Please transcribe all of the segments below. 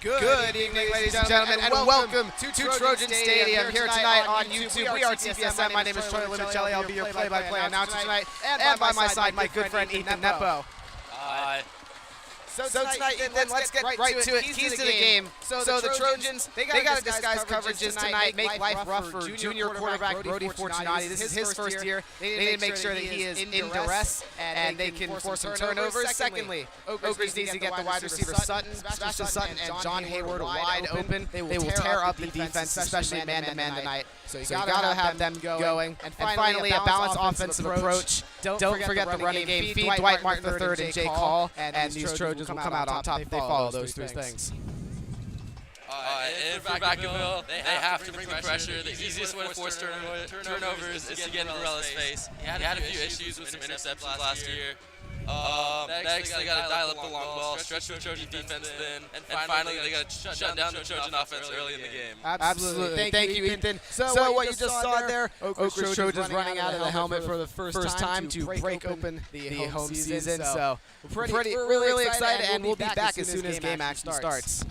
Good evening, ladies and gentlemen, and welcome to Trojan Stadium here tonight on YouTube. We are TPSM. My name is Troy Limicelli. I'll be your play-by-play announcer tonight. And by my side, my good friend Ethan Nepo. So tonight, then let's get right to it. Keys to the game. So the Trojans, they got to disguise coverages tonight, make life rough for junior quarterback Brody Fortunati. This is his first year. They need to make sure that he is in duress and they can force some turnovers. Secondly, Oakridge needs to get the wide receiver Sutton, and John Hayward wide open. They will tear up the defense, especially man-to-man tonight. So you got to have them going. And finally, a balanced offensive approach. Don't forget the running game. Feed Dwight Martin III and Jay Call, and these Trojans will come out on top if they follow those three things. And for Vacaville, they have to bring the pressure. The easiest way to force turnovers is to get in Morella's face. He had a few issues with some interceptions last year. Next, they got to dial up the long ball, stretch the Trojan defense thin, and finally, they got to shut down the Trojan offense early in the game. Absolutely. Thank you, Ethan. So what you just saw there, Oakridge Trojans running out of the helmet for the first time to break open the home season. So we're really excited, and we'll be back as soon as game action starts.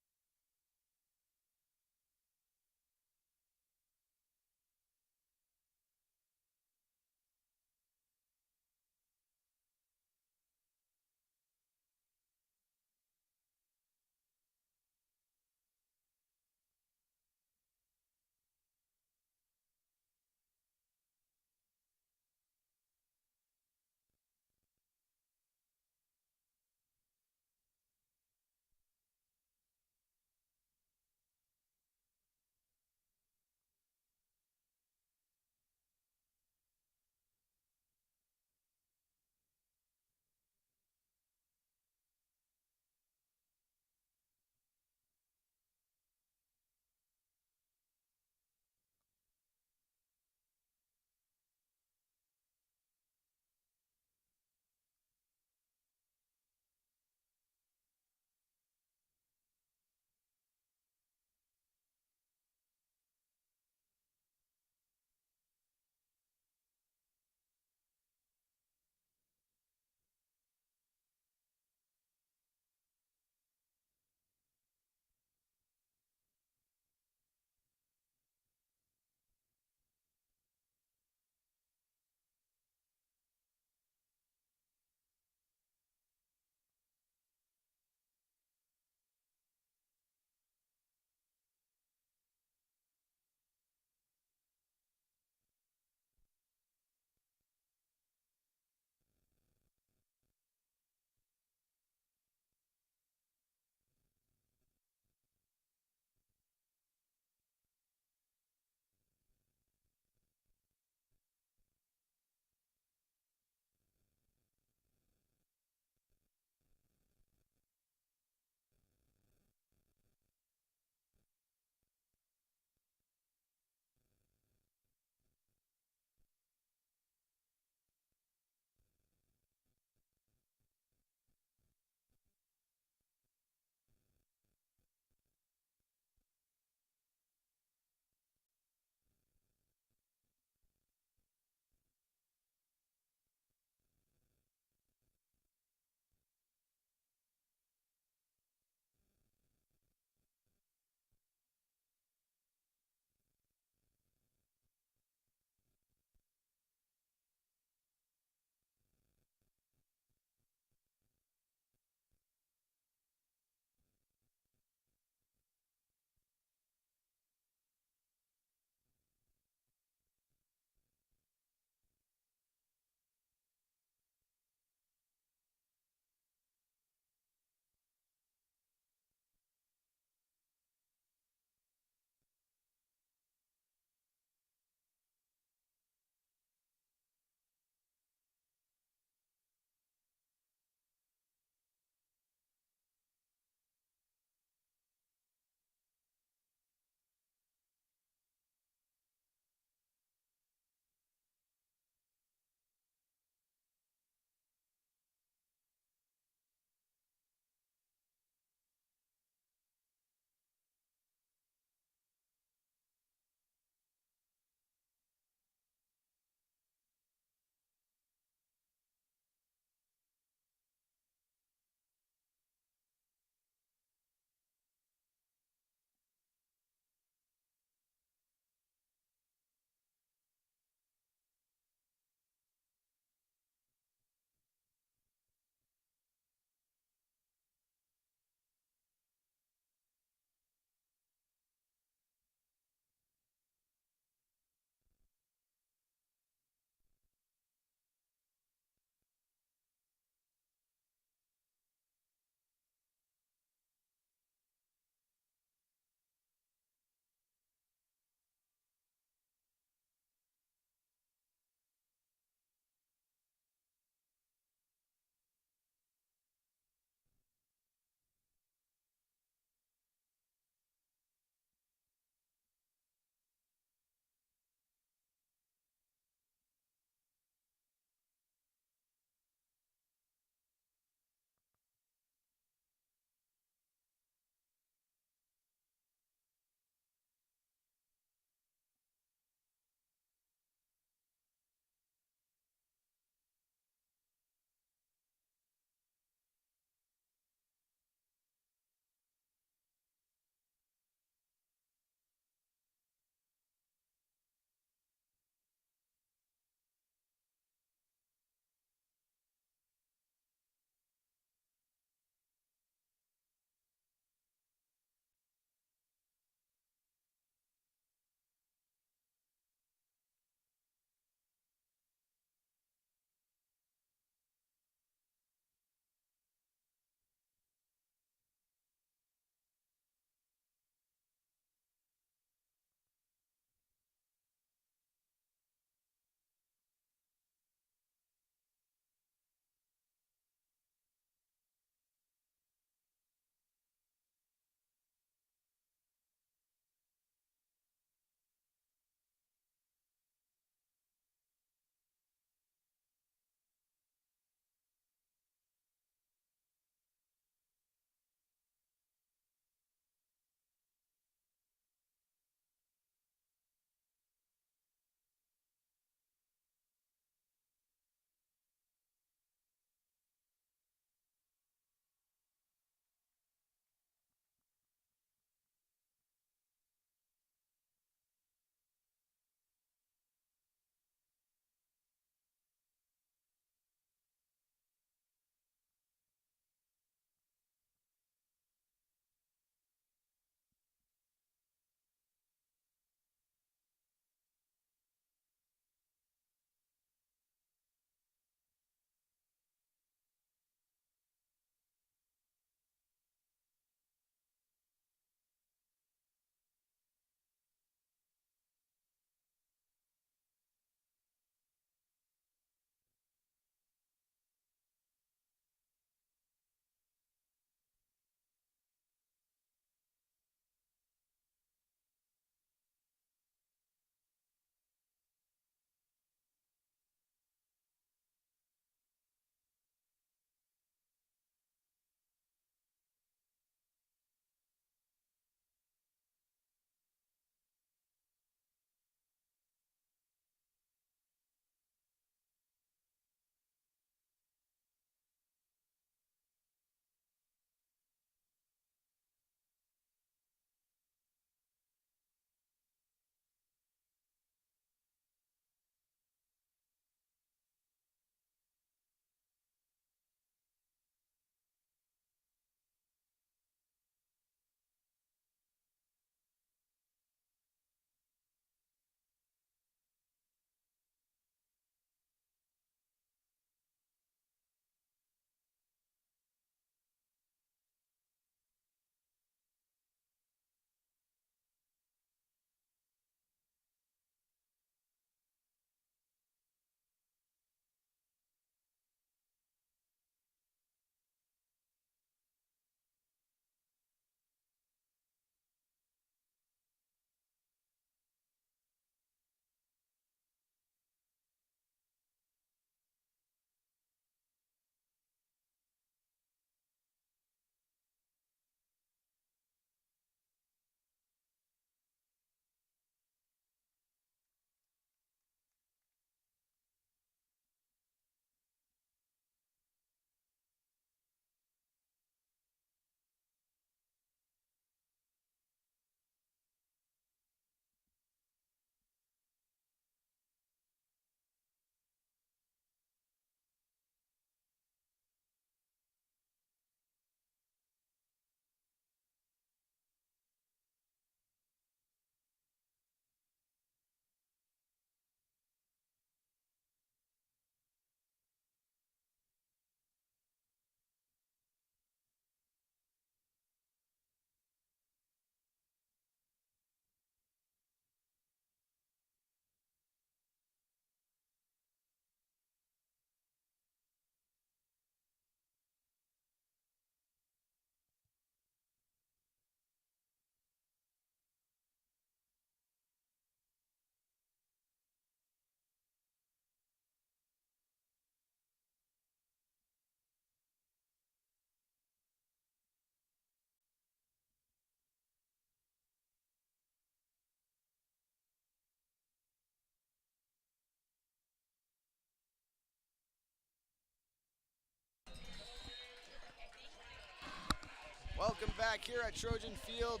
Welcome back here at Trojan Field.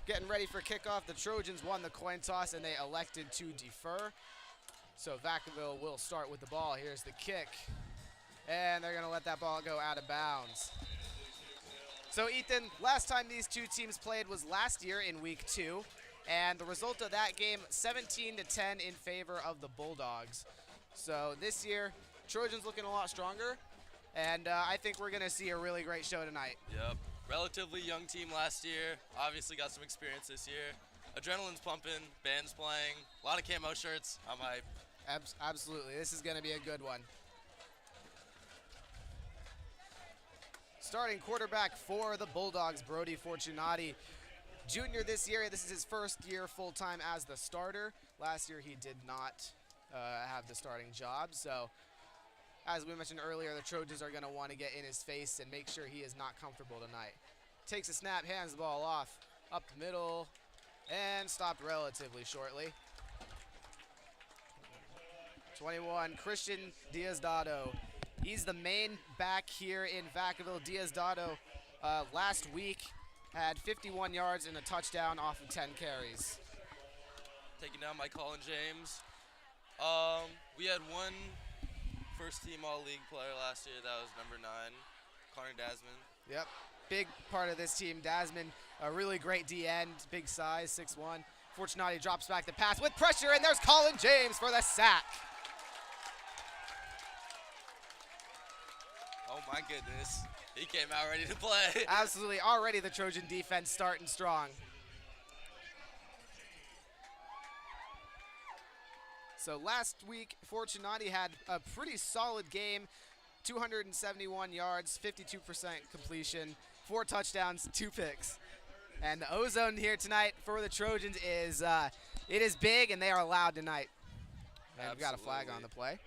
Getting ready for kickoff. The Trojans won the coin toss and they elected to defer. So Vacaville will start with the ball. Here's the kick. And they're gonna let that ball go out of bounds. So Ethan, last time these two teams played was last year in week 2. And the result of that game, 17-10 in favor of the Bulldogs. So this year, Trojans looking a lot stronger. And I think we're gonna see a really great show tonight. Yep. Relatively young team last year. Obviously got some experience this year. Adrenaline's pumping, band's playing, a lot of camo shirts. I'm hyped. Absolutely, this is gonna be a good one. Starting quarterback for the Bulldogs, Brody Fortunati. Junior this year, this is his first year full-time as the starter. Last year he did not have the starting job, so as we mentioned earlier, the Trojans are gonna wanna get in his face and make sure he is not comfortable tonight. Takes a snap, hands the ball off, up the middle, and stopped relatively shortly. 21, Christian Diaz-Dado. He's the main back here in Vacaville. Diaz-Dado last week had 51 yards and a touchdown off of 10 carries. Taking down my Colin James. We had one first-team All-League player last year. That was number 9, Connor Dasman. Yep, big part of this team. Dasman, a really great D-end, big size, 6'1". Fortunati drops back the pass with pressure, and there's Colin James for the sack. Oh my goodness, he came out ready to play. Absolutely, already the Trojan defense starting strong. So last week, Fortunati had a pretty solid game, 271 yards, 52% completion, 4 touchdowns, 2 picks. And the O-zone here tonight for the Trojans is, it is big and they are loud tonight. And we've got a flag on the play.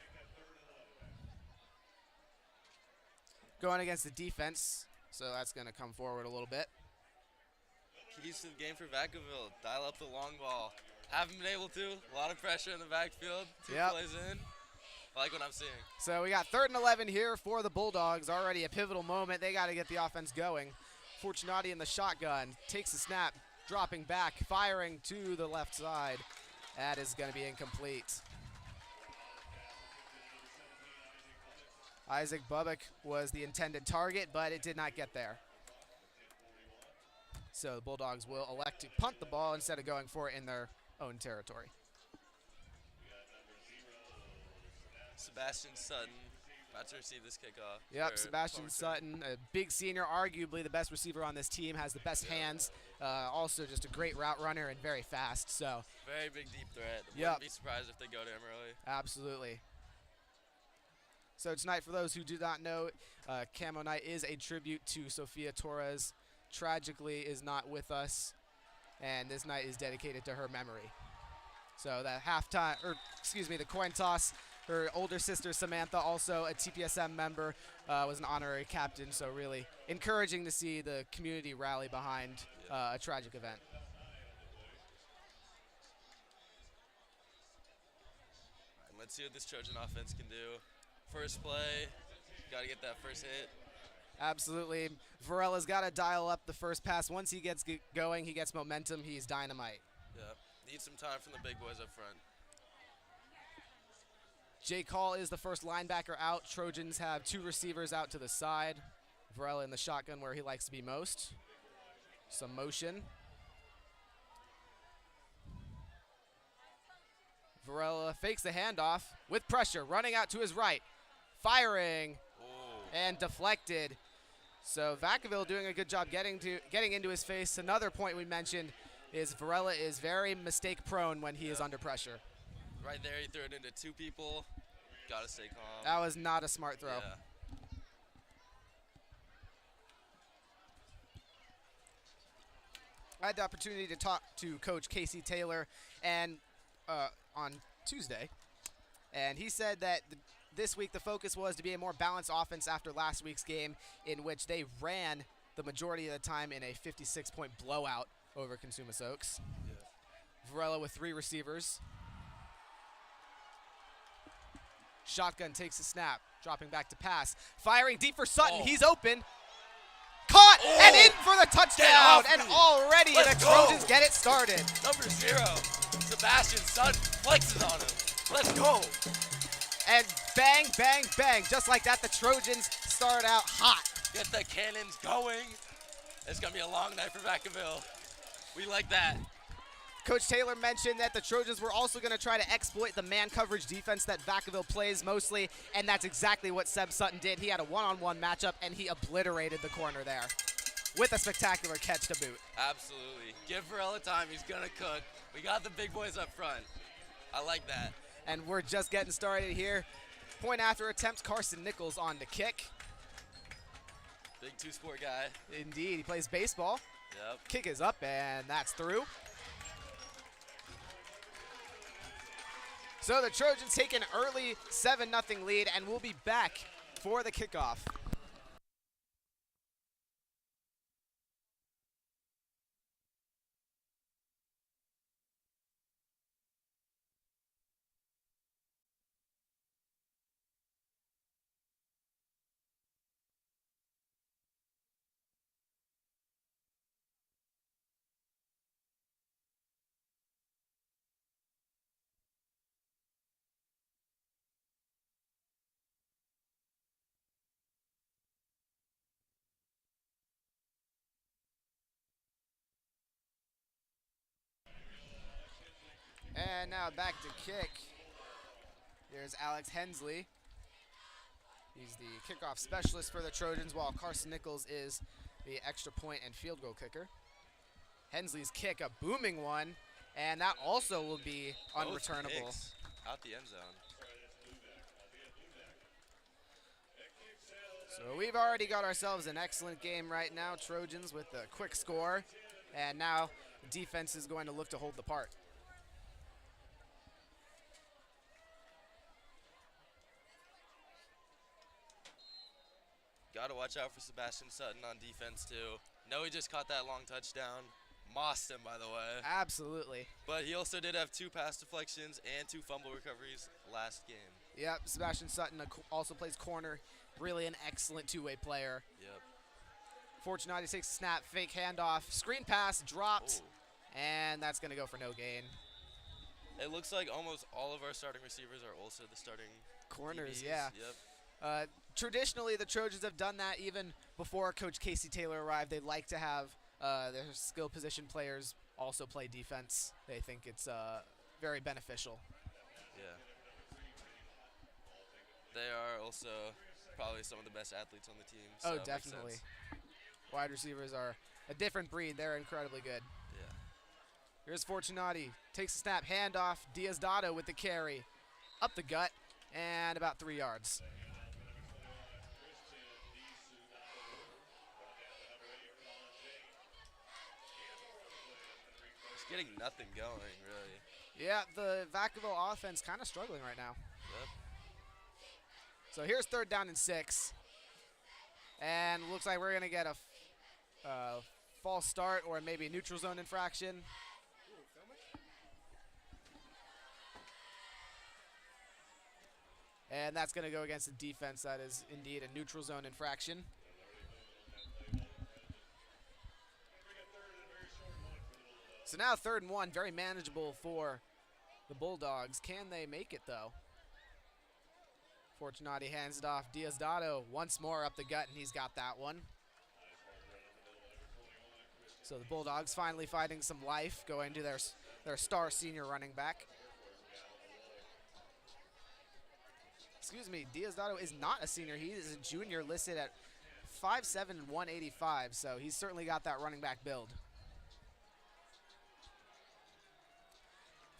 Going against the defense, so that's gonna come forward a little bit. Keys to the game for Vacaville, dial up the long ball. Haven't been able to, a lot of pressure in the backfield, 2 plays in. I like what I'm seeing. So we got 3rd and 11 here for the Bulldogs, already a pivotal moment. They gotta get the offense going. Fortunati in the shotgun, takes a snap, dropping back, firing to the left side. That is gonna be incomplete. Isaac Bubik was the intended target, but it did not get there. So the Bulldogs will elect to punt the ball instead of going for it in their own territory. Sebastian Sutton about to receive this kickoff. Yep, Sebastian Sutton, a big senior, arguably the best receiver on this team, has the best hands. Also just a great route runner and very fast. So very big deep threat. Yep. Wouldn't be surprised if they go to him early. Absolutely. So tonight, for those who do not know, Camo Night is a tribute to Sofia Torres. Tragically is not with us, and this night is dedicated to her memory. So the the coin toss, her older sister Samantha, also a TPSM member, was an honorary captain, so really encouraging to see the community rally behind a tragic event. Let's see what this Trojan offense can do. First play, got to get that first hit. Absolutely. Varella's got to dial up the first pass. Once he gets going, he gets momentum, he's dynamite. Yep. Need some time from the big boys up front. Jake Hall is the first linebacker out. Trojans have 2 receivers out to the side. Varela in the shotgun where he likes to be most. Some motion. Varela fakes the handoff with pressure, running out to his right. Firing and deflected. So Vacaville doing a good job getting into his face. Another point we mentioned is Varela is very mistake prone when he is under pressure. Right there, he threw it into 2 people. Gotta stay calm. That was not a smart throw. Yeah. I had the opportunity to talk to Coach Casey Taylor and on Tuesday, and he said that this week the focus was to be a more balanced offense after last week's game, in which they ran the majority of the time in a 56-point blowout over Consumos Oaks. Yeah. Varela with 3 receivers. Shotgun takes a snap, dropping back to pass. Firing deep for Sutton. He's open. Caught and in for the blowout, and already the Trojans get it started. Number 0, Sebastian Sutton flexes on him. Let's go. And bang, bang, bang. Just like that, the Trojans start out hot. Get the cannons going. It's going to be a long night for Vacaville. We like that. Coach Taylor mentioned that the Trojans were also going to try to exploit the man coverage defense that Vacaville plays mostly, and that's exactly what Seb Sutton did. He had a one-on-one matchup, and he obliterated the corner there with a spectacular catch to boot. Absolutely. Give Varela time. He's going to cook. We got the big boys up front. I like that. And we're just getting started here. Point after attempt, Carson Nichols on the kick. Big two-sport guy. Indeed, he plays baseball. Yep. Kick is up, and that's through. So the Trojans take an early 7-0 lead, and we'll be back for the kickoff. And now back to kick. There's Alex Hensley. He's the kickoff specialist for the Trojans, while Carson Nichols is the extra point and field goal kicker. Hensley's kick, a booming one, and that also will be unreturnable. Kicks out the end zone. So we've already got ourselves an excellent game right now, Trojans with a quick score, and now defense is going to look to hold the part. Got to watch out for Sebastian Sutton on defense, too. No, he just caught that long touchdown. Mossed him, by the way. Absolutely. But he also did have 2 pass deflections and 2 fumble recoveries last game. Yep, Sebastian Sutton also plays corner. Really an excellent two-way player. Yep. Fortunati takes a snap, fake handoff, screen pass, dropped, and that's going to go for no gain. It looks like almost all of our starting receivers are also the starting corners, DBs. yeah. Yep. Traditionally, the Trojans have done that even before Coach Casey Taylor arrived. They like to have their skill position players also play defense. They think it's very beneficial. Yeah. They are also probably some of the best athletes on the team. So oh, definitely. Wide receivers are a different breed. They're incredibly good. Yeah. Here's Fortunati. Takes a snap, handoff. Diaz-Dotto with the carry. Up the gut, and about 3 yards. Getting nothing going, really. Yeah, the Vacaville offense kind of struggling right now. Yep. So here's 3rd down and 6. And looks like we're going to get a false start or maybe a neutral zone infraction. And that's going to go against the defense. That is indeed a neutral zone infraction. So now 3rd and 1, very manageable for the Bulldogs. Can they make it, though? Fortunati hands it off. Diaz-Dotto once more up the gut, and he's got that one. So the Bulldogs finally finding some life, going to their star senior running back. Excuse me, Diaz-Dotto is not a senior. He is a junior listed at 5'7" and 185, so he's certainly got that running back build.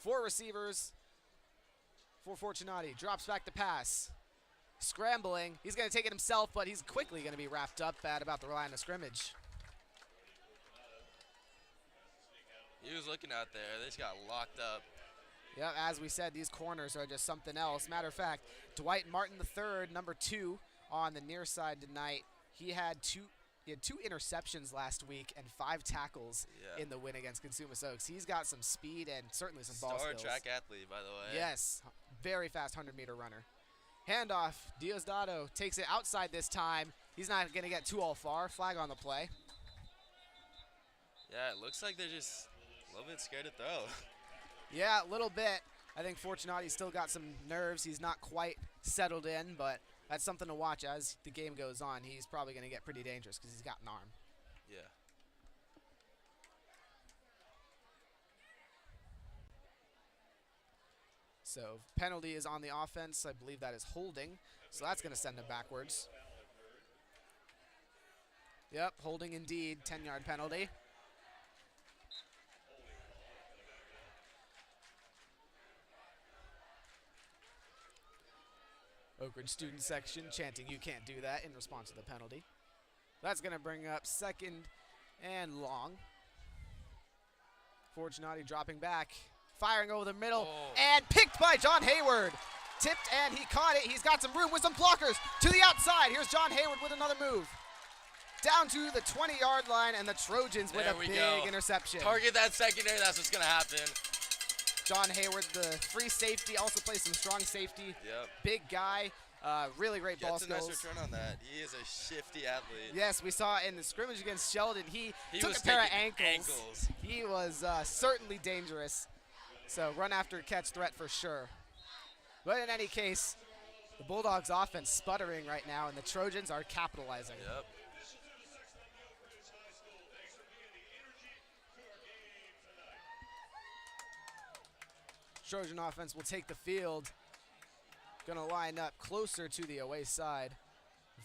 4 receivers for Fortunati. Drops back to pass. Scrambling. He's going to take it himself, but he's quickly going to be wrapped up at about the line of scrimmage. He was looking out there. They just got locked up. Yeah, as we said, these corners are just something else. Matter of fact, Dwight Martin III, number 2 on the near side tonight. He had two interceptions last week and 5 tackles in the win against Consumos Oaks. He's got some speed and certainly some ball skills. Star track athlete, by the way. Yes, very fast 100-meter runner. Handoff, Diaz-Dotto takes it outside this time. He's not going to get too all far. Flag on the play. Yeah, it looks like they're just a little bit scared to throw. Yeah, a little bit. I think Fortunati's still got some nerves. He's not quite settled in, but that's something to watch as the game goes on. He's probably going to get pretty dangerous because he's got an arm. Yeah. So penalty is on the offense. I believe that is holding. So that's going to send him backwards. Yep, holding indeed. 10-yard penalty. Oak Ridge student section chanting, "You can't do that," in response to the penalty. That's going to bring up 2nd and long. Fortunati dropping back, firing over the middle, and picked by John Hayward. Tipped, and he caught it. He's got some room with some blockers to the outside. Here's John Hayward with another move. Down to the 20-yard line, and the Trojans with a big interception. Target that secondary, that's what's going to happen. John Hayward, the free safety, also plays some strong safety. Yep. Big guy, really great ball skills. Gets a nice return on that. He is a shifty athlete. Yes, we saw in the scrimmage against Sheldon, he took was a pair of ankles. He was certainly dangerous. So run after catch threat for sure. But in any case, the Bulldogs offense sputtering right now, and the Trojans are capitalizing. Yep. Trojan offense will take the field. Gonna line up closer to the away side.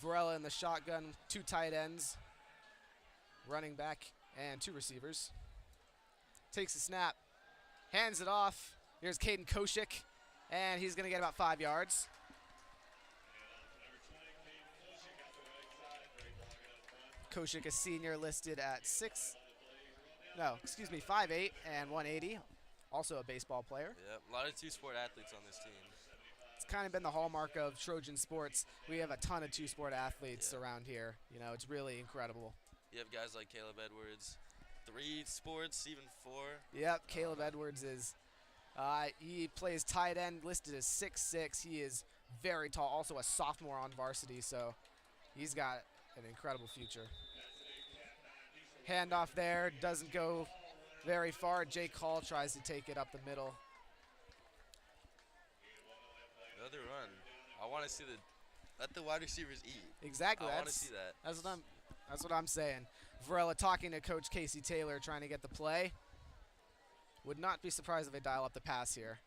Varela in the shotgun, 2 tight ends, running back, and 2 receivers. Takes a snap, hands it off. Here's Caden Koshik, and he's gonna get about 5 yards. Koshik, a senior, listed at 5'8" and 180. Also a baseball player. Yep, a lot of 2-sport athletes on this team. It's kind of been the hallmark of Trojan sports. We have a ton of 2-sport athletes around here. You know, it's really incredible. You have guys like Caleb Edwards, 3 sports, even 4. Yep, Caleb Edwards is, he plays tight end, listed as 6'6". He is very tall, also a sophomore on varsity, so he's got an incredible future. Handoff there, doesn't go very far. Jake Hall tries to take it up the middle. Another run. I want to see let the wide receivers eat. Exactly. I want to see that. That's what I'm saying. Varela talking to Coach Casey Taylor, trying to get the play. Would not be surprised if they dial up the pass here.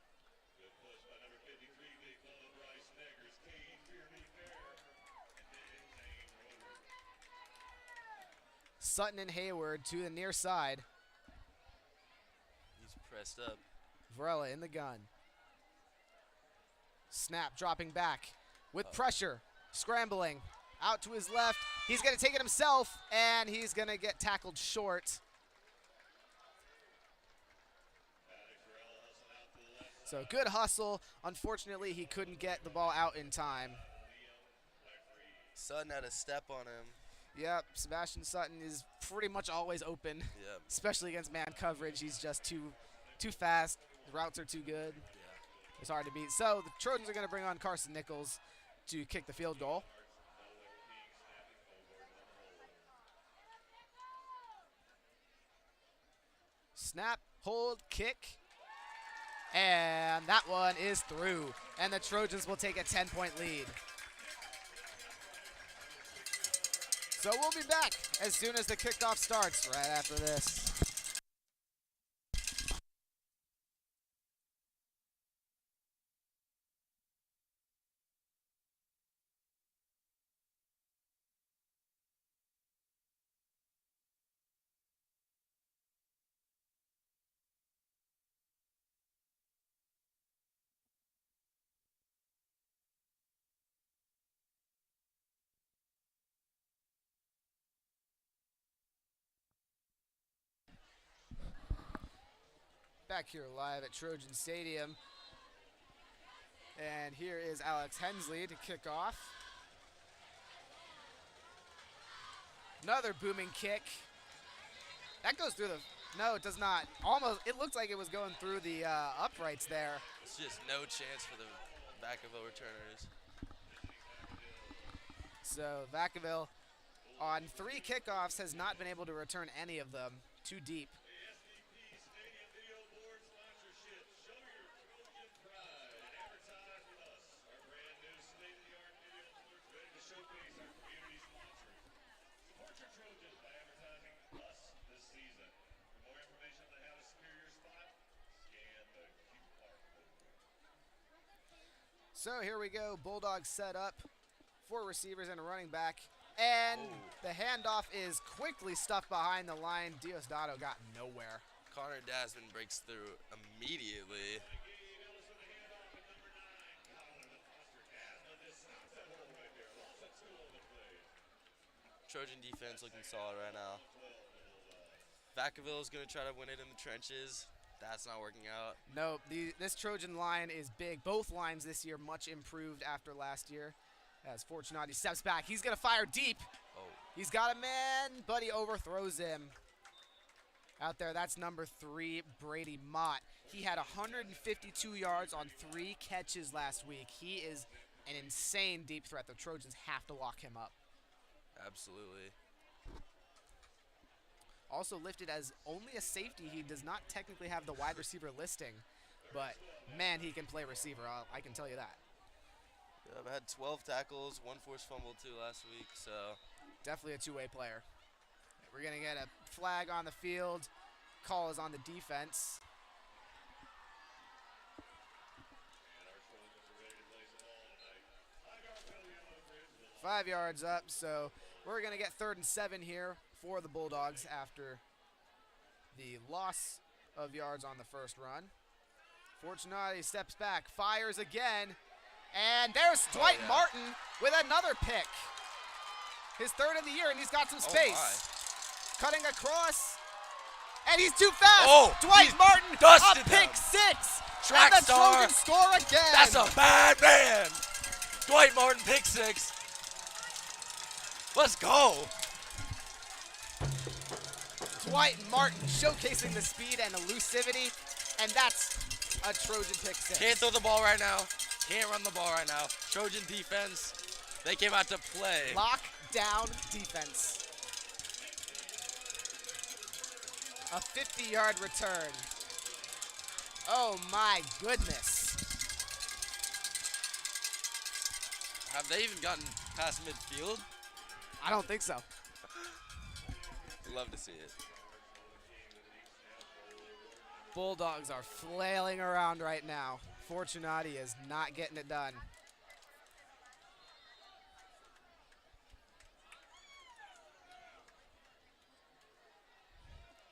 Sutton and Hayward to the near side. He's pressed up. Varela in the gun. Snap, dropping back with pressure, scrambling out to his left. He's going to take it himself, and he's going to get tackled short. So good hustle. Unfortunately, he couldn't get the ball out in time. Sutton had a step on him. Yep, Sebastian Sutton is pretty much always open, especially against man coverage. He's just too fast. The routes are too good. It's hard to beat. So the Trojans are going to bring on Carson Nichols to kick the field goal. Snap, hold, kick. And that one is through. And the Trojans will take a 10-point lead. So we'll be back as soon as the kickoff starts right after this. Back here live at Trojan Stadium. And here is Alex Hensley to kick off. Another booming kick. That goes through the, no, it does not. Almost, it looks like it was going through the uprights there. It's just no chance for the Vacaville returners. So Vacaville on 3 kickoffs has not been able to return any of them. too deep. So here we go. Bulldogs set up, 4 receivers and a running back. And the handoff is quickly stuffed behind the line. Diosdado got nowhere. Connor Dasman breaks through immediately. Trojan defense looking solid right now. Vacaville is going to try to win it in the trenches. That's not working out. No, this Trojan line is big. Both lines this year much improved after last year. As Fortunati steps back, he's going to fire deep. Oh. He's got a man, but he overthrows him. Out there, that's number 3, Brady Mott. He had 152 yards on 3 catches last week. He is an insane deep threat. The Trojans have to lock him up. Absolutely. Also listed as only a safety. He does not technically have the wide receiver listing, but man, he can play receiver. I can tell you that. Yeah, I've had 12 tackles, 1 forced fumble too last week, so. Definitely a two-way player. We're gonna get a flag on the field. Call is on the defense. Five yards up, so we're gonna get 3rd and 7 here for the Bulldogs after the loss of yards on the first run. Fortunati steps back, fires again, and there's Dwight Martin with another pick. His 3rd of the year, and he's got some space. Cutting across, and he's too fast. Oh, Dwight Martin, dusted a pick him. 6. Track and the star. Trojans score again. That's a bad man. Dwight Martin, pick 6. Let's go. Dwight Martin showcasing the speed and elusivity, and that's a Trojan pick 6. Can't throw the ball right now. Can't run the ball right now. Trojan defense, they came out to play. Lock down defense. A 50-yard return. Oh my goodness. Have they even gotten past midfield? I don't think so. Love to see it. Bulldogs are flailing around right now. Fortunati is not getting it done.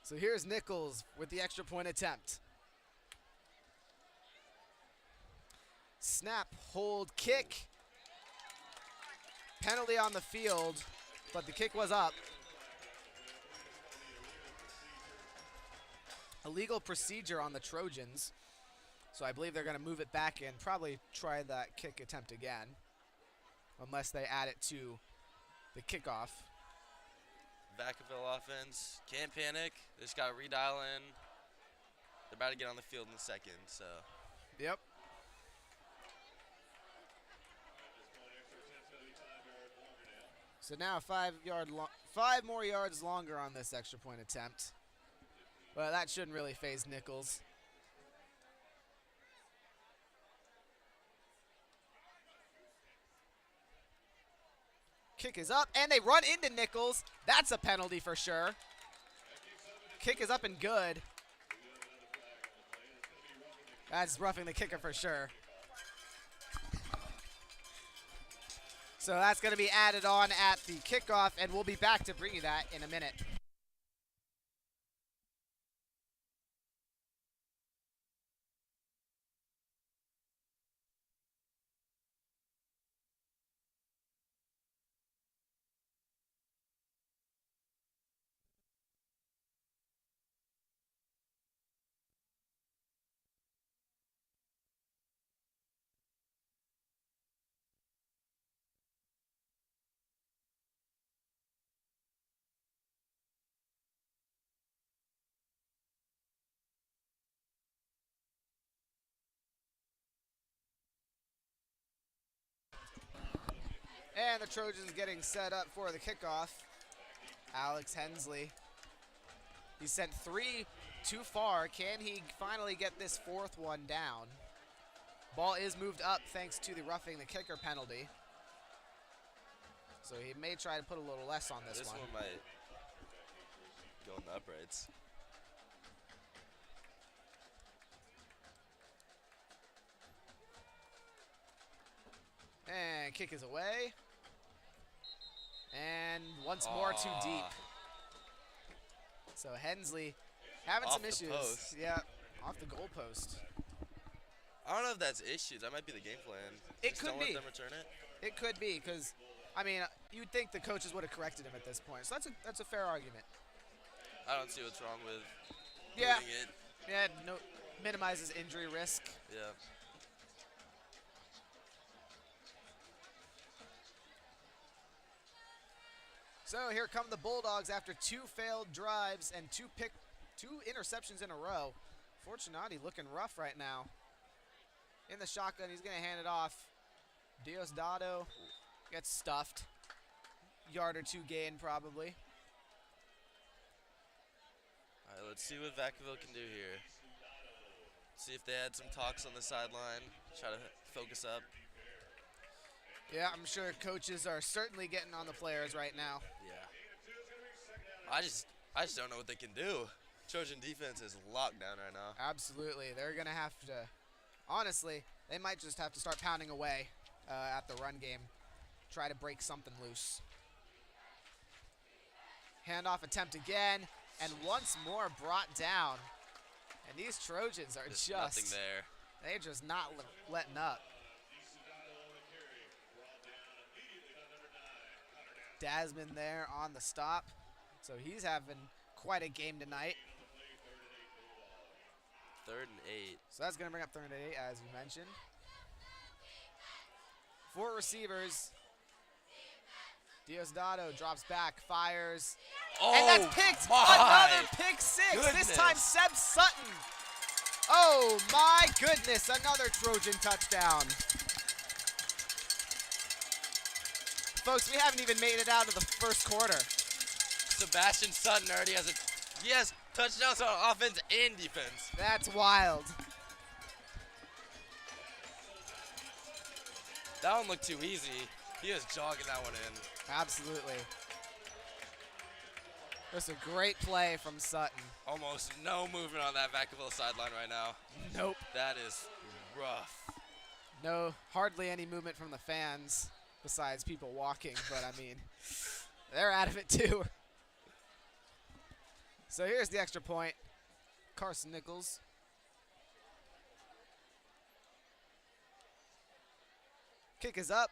So here's Nichols with the extra point attempt. Snap, hold, kick. Penalty on the field, but the kick was up. Illegal procedure on the Trojans. So I believe they're going to move it back and probably try that kick attempt again. Unless they add it to the kickoff. Vacaville offense, can't panic. They just got to redial in. They're about to get on the field in a second, so. Yep. So now 5 more yards longer on this extra point attempt. Well, that shouldn't really faze Nichols. Kick is up, and they run into Nichols. That's a penalty for sure. Kick is up and good. That's roughing the kicker for sure. So that's going to be added on at the kickoff, and we'll be back to bring you that in a minute. And the Trojans getting set up for the kickoff. Alex Hensley. He sent 3 too far. Can he finally get this 4th one down? Ball is moved up thanks to the roughing the kicker penalty. So he may try to put a little less on this one. This one might go in the uprights. And kick is away. And once more too deep. So Hensley having some issues. Post. Yeah, off the goal post. I don't know if that's issues. That might be the game plan. It Just could don't be. let them return it. It could be, because, I mean, you'd think the coaches would have corrected him at this point. So that's a fair argument. I don't see what's wrong with Yeah. doing it. Yeah, no, minimizes injury risk. Yeah. So here come the Bulldogs after 2 failed drives and 2 interceptions in a row. Fortunati looking rough right now. In the shotgun, he's going to hand it off. Diosdado gets stuffed. Yard or 2 gain, probably. All right, let's see what Vacaville can do here. See if they had some talks on the sideline. Try to focus up. Yeah, I'm sure coaches are certainly getting on the players right now. Yeah. I just don't know what they can do. Trojan defense is locked down right now. Absolutely. They're going to have to, honestly, they might just have to start pounding away at the run game. Try to break something loose. Handoff attempt again, and once more brought down. And these Trojans are There's just nothing there. They're just not letting up. Dasman there on the stop. So he's having quite a game tonight. 3rd and 8. So that's going to bring up 3rd and 8, as you mentioned. 4 receivers. Diosdado drops back, fires. Oh, and that's picked. my Another pick 6. goodness. This time Seb Sutton. Oh my goodness, another Trojan touchdown. Folks, we haven't even made it out of the first quarter. Sebastian Sutton already has he has touchdowns on offense and defense. That's wild. That one looked too easy. He was jogging that one in. Absolutely. That's a great play from Sutton. Almost no movement on that Vacaville sideline right now. Nope. That is rough. No, hardly any movement from the fans besides people walking, but I mean, they're out of it too. So here's the extra point. Carson Nichols. Kick is up.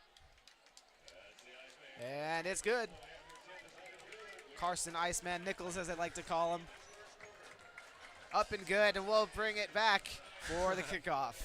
And it's good. Carson Iceman Nichols, as I like to call him. Up and good, and we'll bring it back for the kickoff.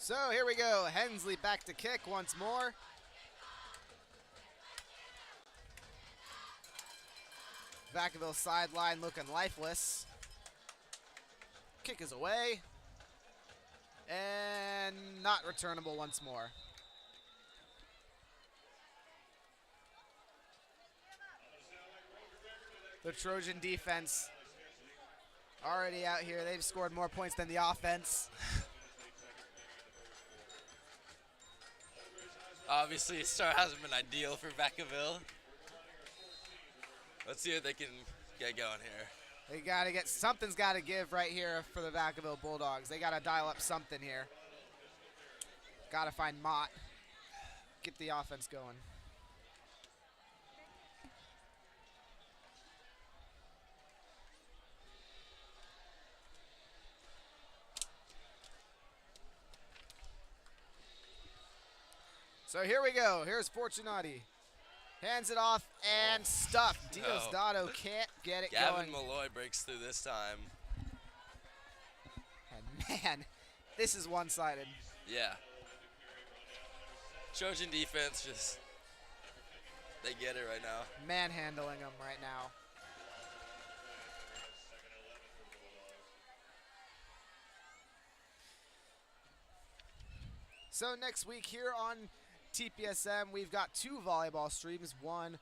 So here we go. Hensley back to kick once more. Vacaville sideline looking lifeless. Kick is away. And not returnable once more. The Trojan defense already out here. They've scored more points than the offense. Obviously, start hasn't been ideal for Vacaville. Let's see if they can get going here. They gotta get, something's gotta give right here for the Vacaville Bulldogs. They gotta dial up something here. Gotta find Mott. Get the offense going. So here we go. Here's Fortunati. Hands it off and stuffed. Diosdado can't get it Gavin going. Malloy breaks through this time. And man, this is one-sided. Yeah. Trojan defense just, they get it right now. Manhandling them right now. So next week here on TPSM, we've got 2 volleyball streams, one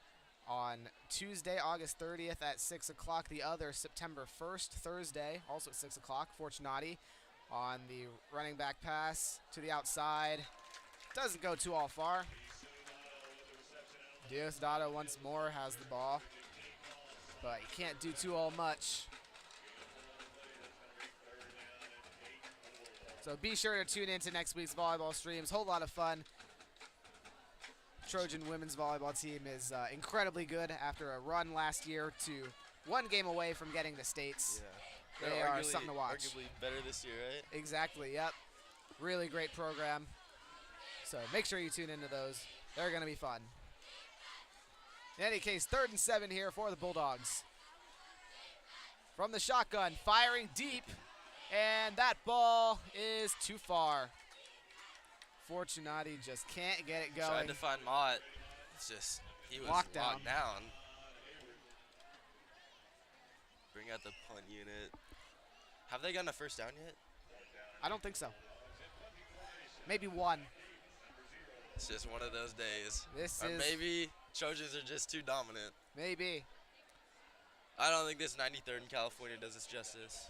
on Tuesday, August 30th at 6 o'clock, the other September 1st, Thursday, also at 6 o'clock, Fortunati on the running back pass to the outside. Doesn't go too all far. Diosdado once more has the ball, but you can't do too all much. So be sure to tune in to next week's volleyball streams. Whole lot of fun. Trojan women's volleyball team is incredibly good after a run last year to 1 game away from getting the States. Yeah. They are something to watch. Arguably better this year, right? Exactly, yep. Really great program. So make sure you tune into those. They're going to be fun. In any case, 3rd and 7 here for the Bulldogs. From the shotgun, firing deep. And that ball is too far. Fortunati just can't get it going. Tried to find Mott. It's just, he was locked down. Bring out the punt unit. Have they gotten a first down yet? I don't think so. Maybe 1. It's just one of those days. Or maybe Trojans are just too dominant. Maybe. I don't think this 93rd in California does its justice.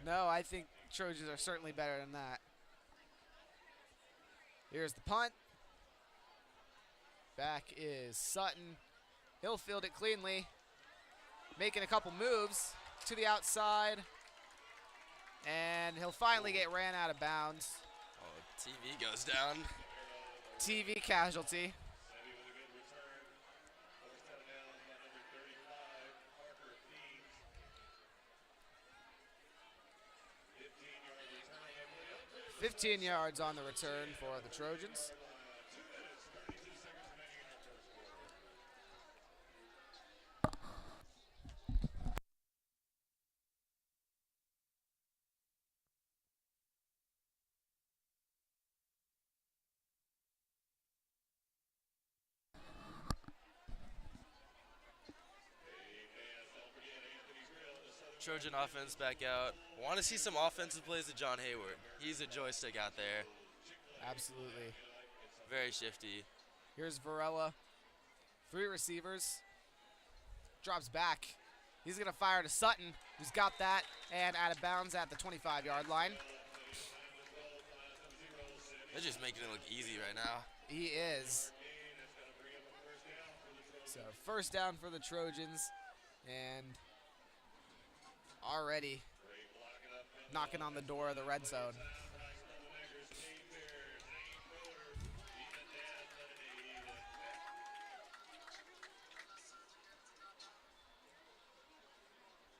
No, I think Trojans are certainly better than that. Here's the punt. Back is Sutton. He'll field it cleanly. Making a couple moves to the outside. And he'll finally get ran out of bounds. Oh, TV goes down. TV casualty. $15 yards on the return for the Trojans. Trojan offense back out. Want to see some offensive plays to John Hayward. He's a joystick out there. Absolutely. Very shifty. Here's Varela. 3 receivers. Drops back. He's going to fire to Sutton, who's got that, and out of bounds at the 25-yard line. They're just making it look easy right now. He is. So first down for the Trojans, and already knocking on the door of the red zone.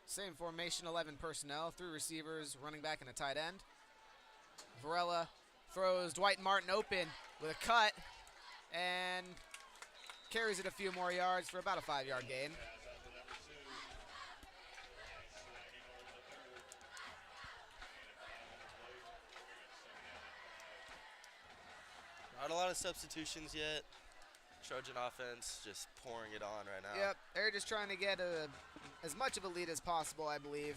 Same formation, 11 personnel, 3 receivers, running back, and a tight end. Varela throws Dwight Martin open with a cut and carries it a few more yards for about a 5-yard gain. Not a lot of substitutions yet. Trojan offense just pouring it on right now. Yep, they're just trying to get as much of a lead as possible, I believe.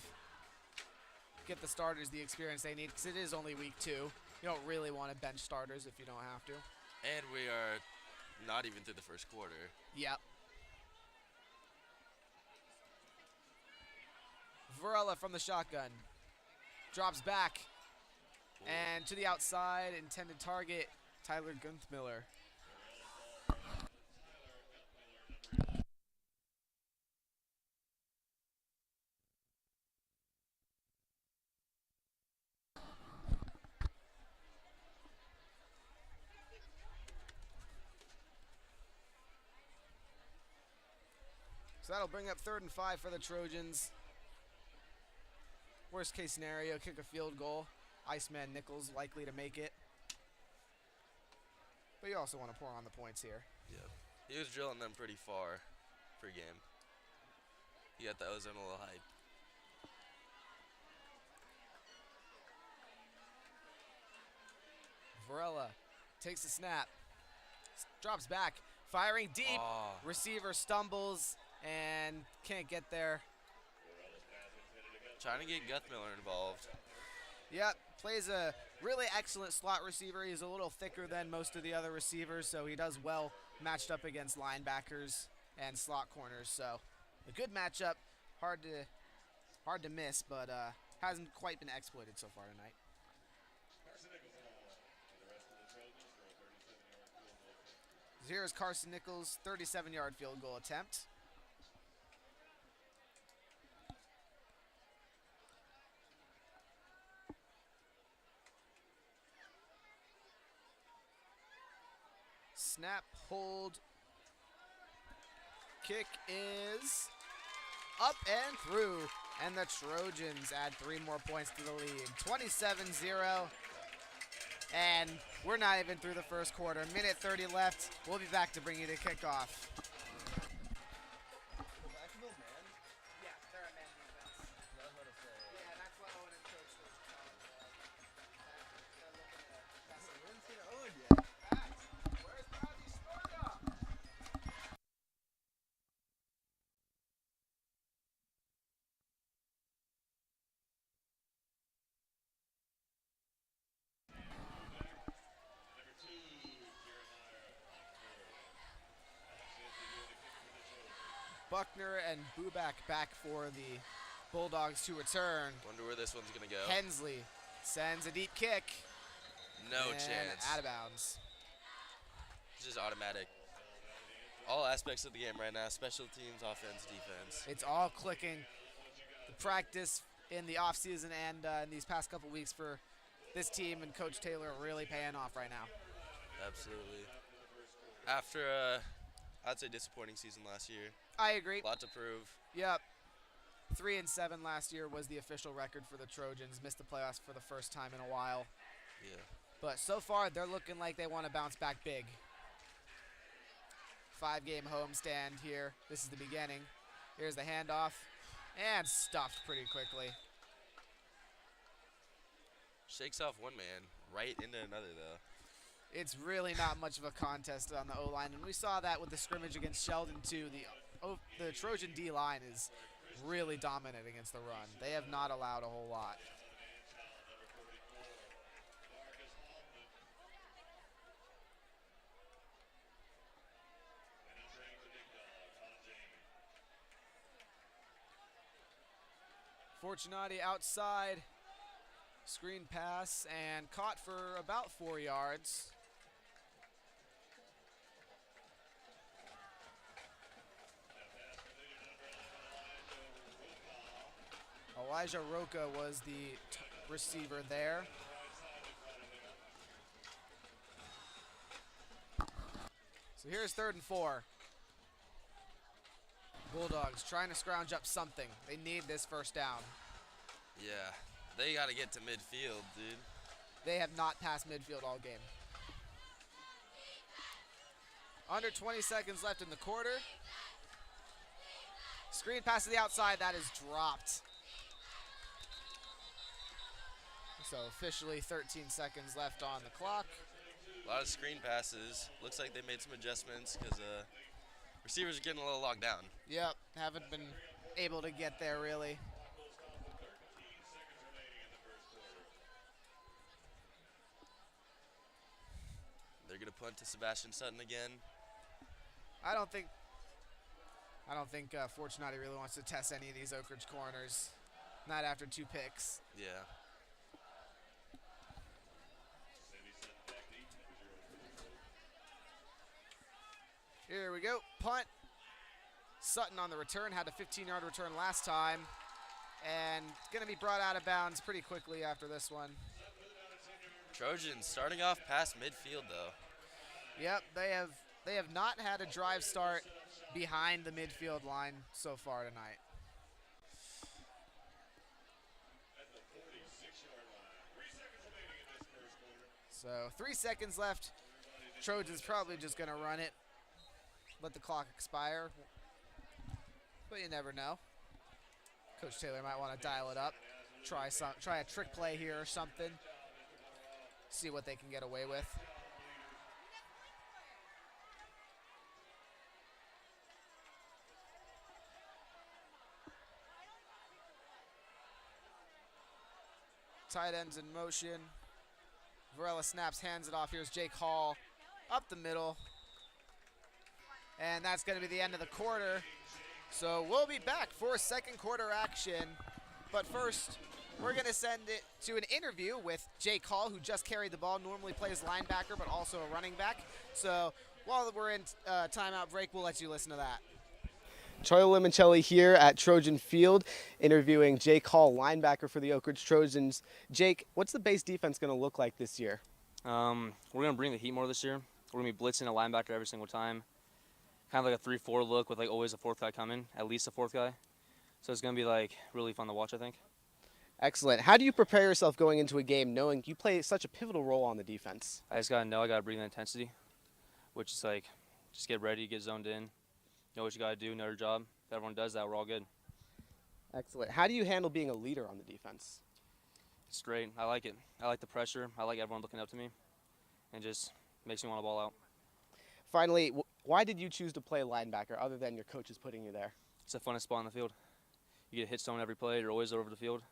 Get the starters the experience they need, because it is only week 2. You don't really want to bench starters if you don't have to. And we are not even through the first quarter. Yep. Varela from the shotgun. Drops back. Cool. And to the outside, intended target, Tyler Gunthmiller. So that'll bring up 3rd and 5 for the Trojans. Worst case scenario, kick a field goal. Iceman Nichols likely to make it. But you also want to pour on the points here. Yep. He was drilling them pretty far pregame. He got the ozone a little hype. Varela takes the snap, drops back, firing deep. Oh. Receiver stumbles and can't get there. Trying to get Guthmiller involved. Yep, plays a really excellent slot receiver. He's a little thicker than most of the other receivers, so he does well matched up against linebackers and slot corners. So a good matchup, hard to miss, but hasn't quite been exploited so far tonight. Here's Carson Nichols' 37-yard field goal attempt. Snap, hold, kick is up and through, and the Trojans add 3 more points to the lead. 27-0, and we're not even through the first quarter. Minute 30 left. We'll be back to bring you the kickoff. Vacaville, man. Yeah, they're a man defense. Yeah, that's what Owen and Coach were Owen yet. Where's Bradley Sparta? Buckner and Bubak back for the Bulldogs to return. Wonder where this one's gonna go. Hensley sends a deep kick. No and chance. Out of bounds. It's just automatic. All aspects of the game right now, special teams, offense, defense. It's all clicking. The practice in the offseason and in these past couple weeks for this team and Coach Taylor are really paying off right now. Absolutely. After I'd say disappointing season last year. I agree. A lot to prove. Yep. 3-7 last year was the official record for the Trojans. Missed the playoffs for the first time in a while. Yeah. But so far, they're looking like they want to bounce back big. 5-game homestand here. This is the beginning. Here's the handoff. And stuffed pretty quickly. Shakes off one man, right into another, though. It's really not much of a contest on the O-line, and we saw that with the scrimmage against Sheldon, too. The Trojan D-line is really dominant against the run. They have not allowed a whole lot. Fortunati outside, screen pass, and caught for about 4 yards. Elijah Roca was the receiver there. So here's 3rd and 4. Bulldogs trying to scrounge up something. They need this first down. Yeah. They got to get to midfield, dude. They have not passed midfield all game. Under 20 seconds left in the quarter. Screen pass to the outside. That is dropped. So officially 13 seconds left on the clock. A lot of screen passes. Looks like they made some adjustments because receivers are getting a little locked down. Yep, haven't been able to get there really. They're going to punt to Sebastian Sutton again. I don't think Fortunati really wants to test any of these Oak Ridge corners. Not after 2 picks. Yeah. Here we go, punt. Sutton on the return, had a 15-yard return last time. And gonna be brought out of bounds pretty quickly after this one. Trojans starting off past midfield, though. Yep, they have not had a drive start behind the midfield line so far tonight. So 3 seconds left. Trojans probably just gonna run it. let the clock expire. But you never know. Coach Taylor might want to dial it up. Try a trick play here or something. See what they can get away with. Tight ends in motion. Varela snaps, hands it off. Here's Jake Hall up the middle. And that's going to be the end of the quarter. So we'll be back for second quarter action. But first, we're going to send it to an interview with Jake Hall, who just carried the ball, normally plays linebacker, but also a running back. So while we're in timeout break, we'll let you listen to that. Troy Limoncelli here at Trojan Field, interviewing Jake Hall, linebacker for the Oak Ridge Trojans. Jake, what's the base defense going to look like this year? We're going to bring the heat more this year. We're going to be blitzing a linebacker every single time. Kind of like a 3-4 look with like always a fourth guy coming, at least a fourth guy. So it's going to be like really fun to watch, I think. Excellent. How do you prepare yourself going into a game knowing you play such a pivotal role on the defense? I just got to know I got to bring the intensity, which is like just get ready, get zoned in, know what you got to do, know your job. If everyone does that, we're all good. Excellent. How do you handle being a leader on the defense? It's great. I like it. I like the pressure. I like everyone looking up to me. And just makes me want to ball out. Finally, why did you choose to play linebacker other than your coaches putting you there? It's the funnest spot on the field. You get hit someone every play. You're always over the field.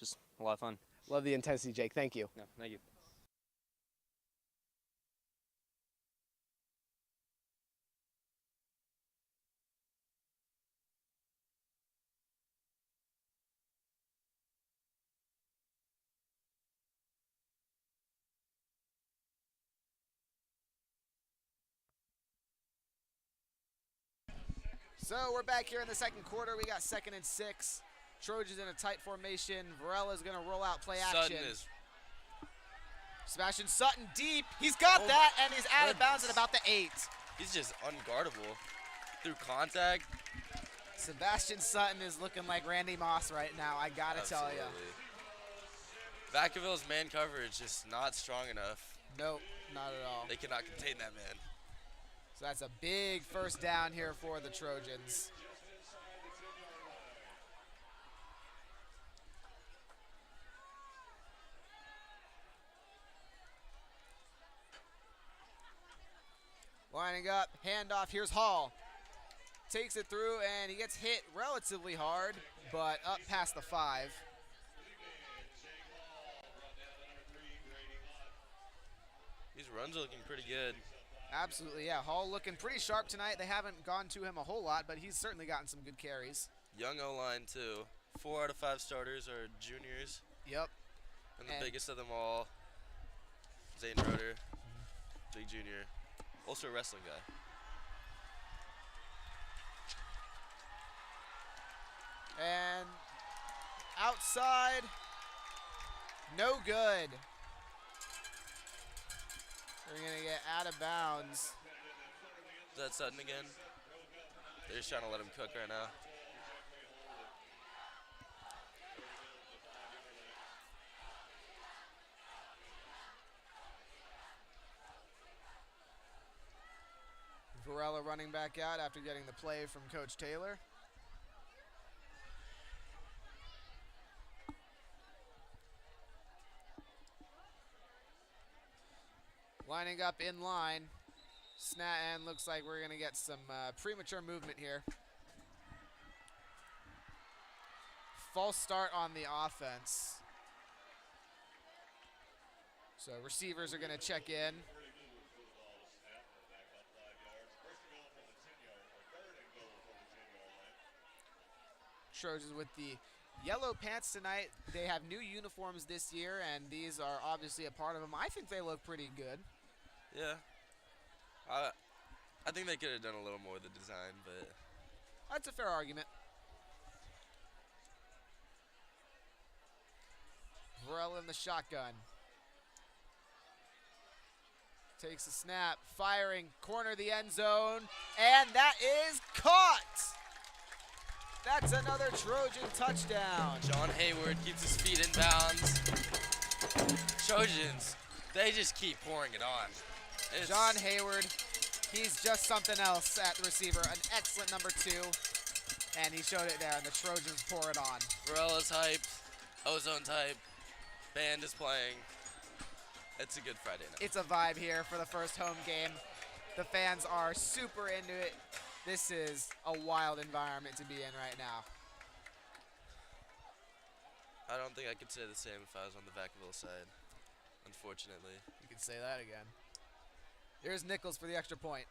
Just a lot of fun. Love the intensity, Jake. Thank you. Yeah, thank you. So we're back here in the second quarter. We got 2nd and 6. Trojans in a tight formation. Varela's going to roll out play action. Sebastian Sutton deep. He's got that, and he's out of bounds at about the 8. He's just unguardable through contact. Sebastian Sutton is looking like Randy Moss right now, I got to tell you. Vacaville's man coverage is not strong enough. Nope, not at all. They cannot contain that man. So that's a big first down here for the Trojans. Lining up, handoff, here's Hall. Takes it through, and he gets hit relatively hard, but up past the 5. These runs are looking pretty good. Absolutely, yeah. Hall looking pretty sharp tonight. They haven't gone to him a whole lot, but he's certainly gotten some good carries. Young O-line, too. 4 out of 5 starters are juniors. Yep. And the biggest of them all, Zane Roeder, big junior. Also a wrestling guy. And outside, no good. We're going to get out of bounds. Is that Sutton again? They're just trying to let him cook right now. Varela running back out after getting the play from Coach Taylor. Lining up in line. And looks like we're going to get some premature movement here. False start on the offense. So receivers are going to check in. Trojans with the yellow pants tonight. They have new uniforms this year, and these are obviously a part of them. I think they look pretty good. Yeah. I think they could have done a little more with the design, but that's a fair argument. Varela in the shotgun. Takes a snap, firing, corner of the end zone, and that is caught! That's another Trojan touchdown. John Hayward keeps his feet in bounds. Trojans, they just keep pouring it on. John Hayward He's just something else at the receiver. An excellent number 2. And he showed it there, and the Trojans pour it on. Varela's hyped. Ozone's hyped. Band is playing. It's a good Friday night. It's a vibe here for the first home game. The fans are super into it. This is a wild environment to be in right now. I don't think I could say the same if I was on the Vacaville side, unfortunately. You can say that again. Here's Nichols for the extra point.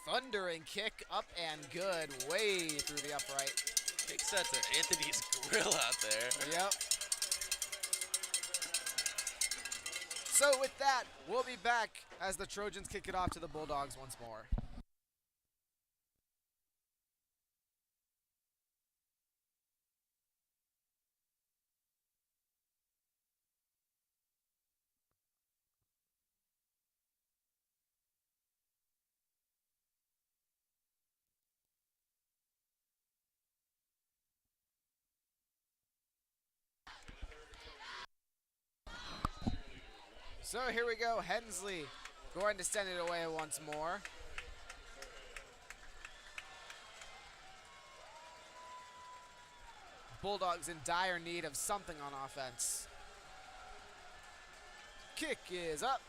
Thundering kick, up and good, way through the upright. Kick set to Anthony's grill out there. Yep. So with that, we'll be back as the Trojans kick it off to the Bulldogs once more. So here we go, Hensley going to send it away once more. Bulldogs in dire need of something on offense. Kick is up.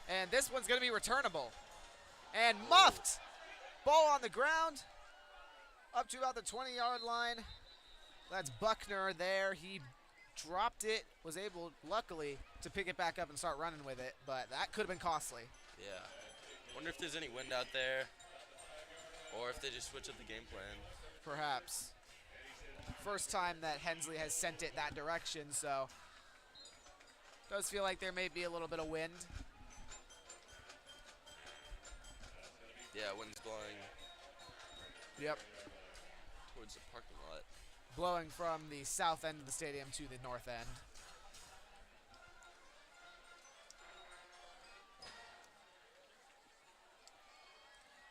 And this one's going to be returnable. And muffed. Ball on the ground. Up to about the 20-yard line. That's Buckner there. He dropped it, was able, luckily, to pick it back up and start running with it, but that could have been costly. Yeah. Wonder if there's any wind out there, or if they just switch up the game plan. Perhaps. First time that Hensley has sent it that direction, so does feel like there may be a little bit of wind. Yeah, wind's blowing Yep. towards the parking lot. Blowing from the south end of the stadium to the north end.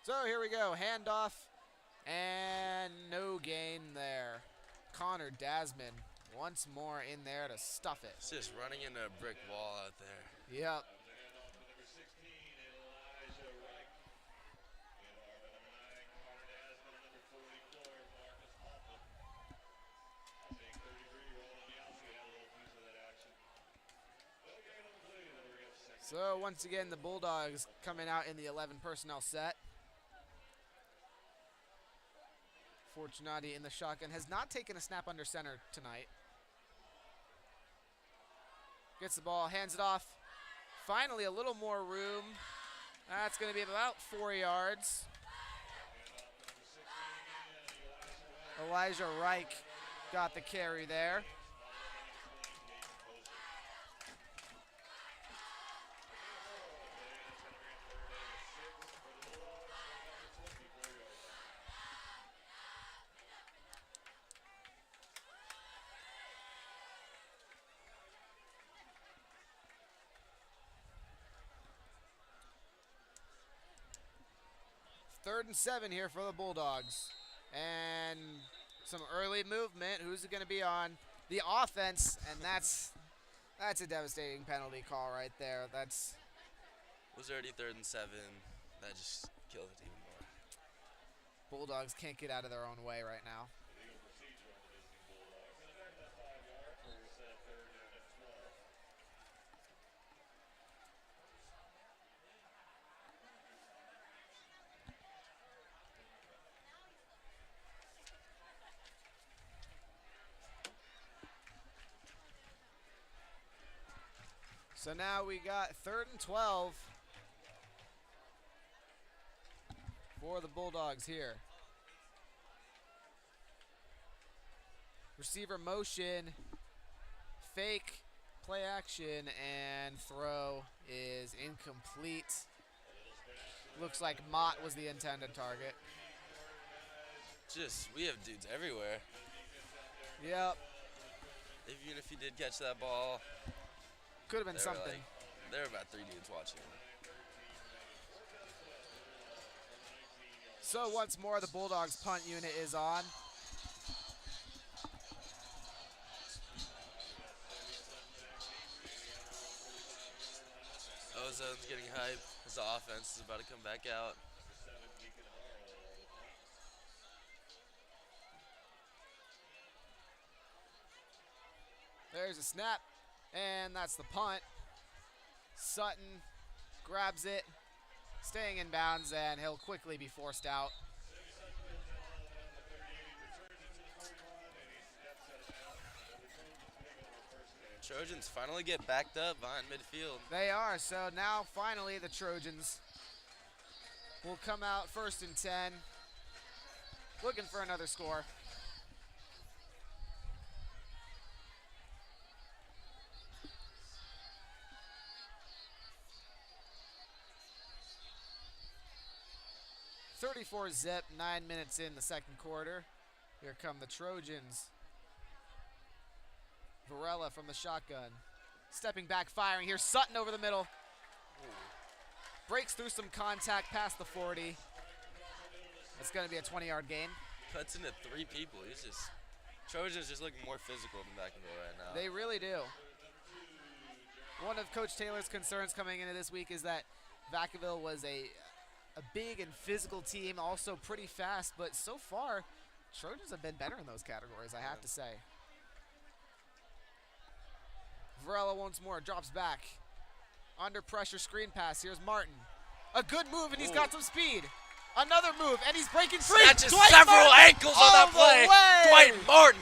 So here we go, handoff, and no gain there. Connor Dasman once more in there to stuff it. It's just running into a brick wall out there. Yep. So once again, the Bulldogs coming out in the 11 personnel set. Fortunati in the shotgun has not taken a snap under center tonight. Gets the ball, hands it off. Finally, a little more room. That's going to be about 4 yards. Elijah Reich got the carry there. Third and 7 here for the Bulldogs. And some early movement. Who's it going to be on? The offense, and that's a devastating penalty call right there. That's Was already 3rd and 7. That just killed it even more. Bulldogs can't get out of their own way right now. So now we got 3rd and 12 for the Bulldogs here. Receiver motion, fake, play action, and throw is incomplete. Looks like Mott was the intended target. Just, we have dudes everywhere. Yep, Even if he did catch that ball, could have been something. There were about 3 dudes watching him. So once more, the Bulldogs punt unit is on. Ozone's getting hype. His offense is about to come back out. There's a snap, and that's the punt. Sutton grabs it, staying in bounds, and he'll quickly be forced out. Trojans finally get backed up behind midfield. They are, so now finally the Trojans will come out 1st and 10, looking for another score. .34-zip, 9 minutes in the second quarter. Here come the Trojans. Varela from the shotgun. Stepping back, firing here. Sutton over the middle. Breaks through some contact past the 40. It's going to be a 20-yard gain. Cuts into 3 people. Trojans just looking more physical than Vacaville right now. They really do. One of Coach Taylor's concerns coming into this week is that Vacaville was a big and physical team, also pretty fast, but so far, Trojans have been better in those categories, I have to say. Varela once more, drops back. Under pressure, screen pass. Here's Martin. A good move, and he's got some speed. Another move, and he's breaking free. Snatches Dwight several Martin ankles on that play. Dwight Martin.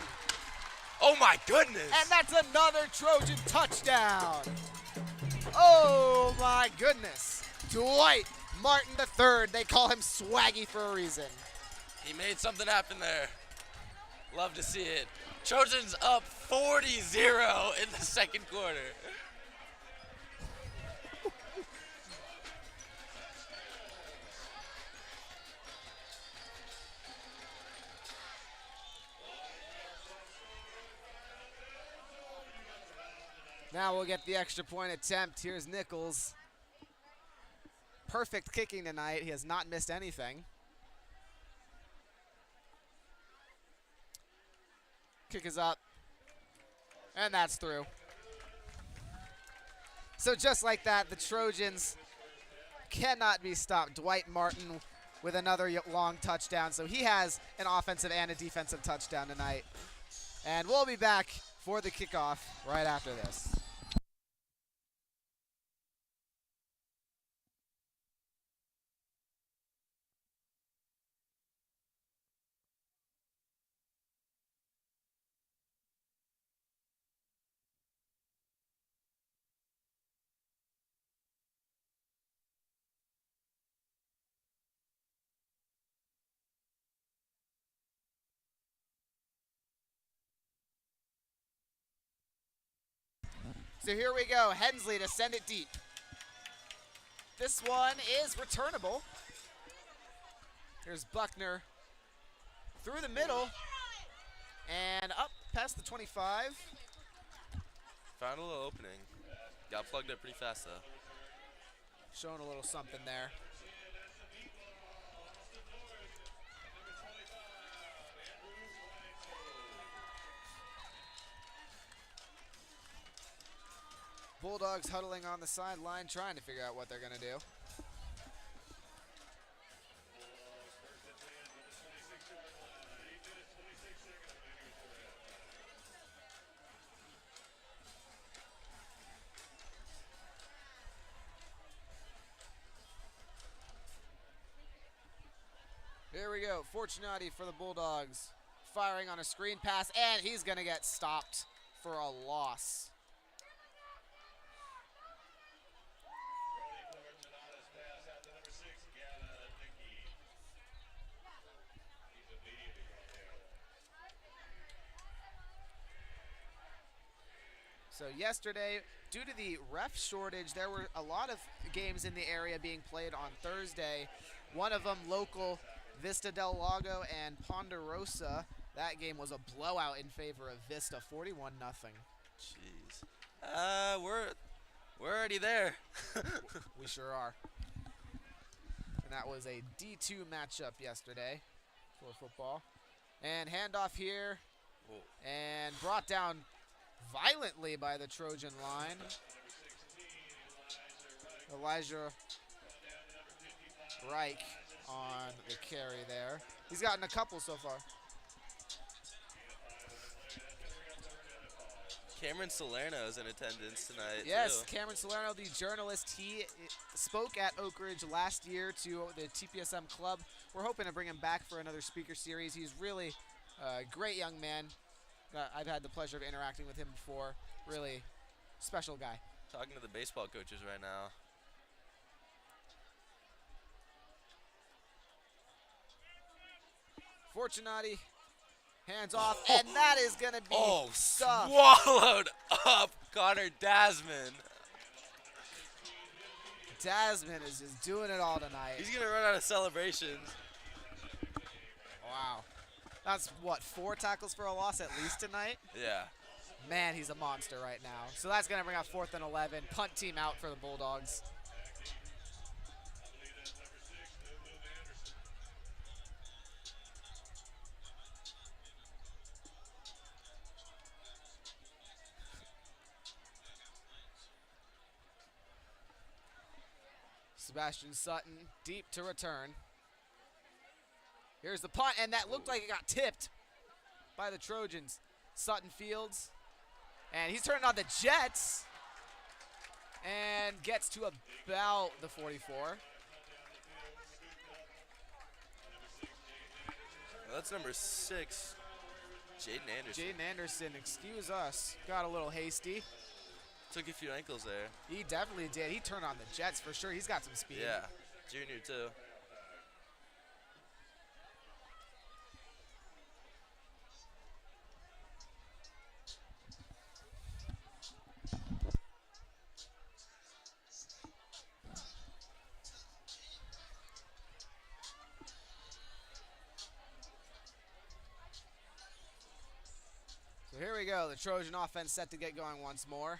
Oh my goodness. And that's another Trojan touchdown. Oh my goodness. Dwight Martin III. They call him Swaggy for a reason. He made something happen there. Love to see it. Trojans up 40-0 in the second quarter. Now we'll get the extra point attempt. Here's Nichols. Perfect kicking tonight. He has not missed anything. Kick is up. And that's through. So just like that, the Trojans cannot be stopped. Dwight Martin with another long touchdown. So he has an offensive and a defensive touchdown tonight. And we'll be back for the kickoff right after this. So here we go, Hensley to send it deep. This one is returnable. Here's Buckner through the middle and up past the 25. Found a little opening. Got plugged up pretty fast though. Showing a little something there. Bulldogs huddling on the sideline, trying to figure out what they're going to do. Here we go, Fortunati for the Bulldogs. Firing on a screen pass, and he's going to get stopped for a loss. So yesterday, due to the ref shortage, there were a lot of games in the area being played on Thursday. One of them local, Vista del Lago and Ponderosa. That game was a blowout in favor of Vista, 41-0. Jeez. We're already there. We sure are. And that was a D2 matchup yesterday for football. And handoff here. Whoa. And brought down violently by the Trojan line. Elijah Reich on the carry there. He's gotten a couple so far. Cameron Salerno is in attendance tonight. Yes, too. Cameron Salerno, the journalist, he spoke at Oak Ridge last year to the TPSM club. We're hoping to bring him back for another speaker series. He's really a great young man. I've had the pleasure of interacting with him before. Really special guy. Talking to the baseball coaches right now. Fortunati, hands off, and that is going to be stuff. Swallowed up Connor Dasman. Dasman is just doing it all tonight. He's going to run out of celebrations. Wow. That's, what, 4 tackles for a loss at least tonight? Yeah. Man, he's a monster right now. So that's going to bring out 4th and 11. Punt team out for the Bulldogs. Sebastian Sutton deep to return. Here's the punt, and that looked like it got tipped by the Trojans. Sutton fields, and he's turning on the Jets and gets to about the 44. Well, that's number 6, Jaden Anderson. Jaden Anderson, excuse us, got a little hasty. Took a few ankles there. He definitely did. He turned on the Jets for sure. He's got some speed. Yeah, junior too. So here we go. The Trojan offense set to get going once more.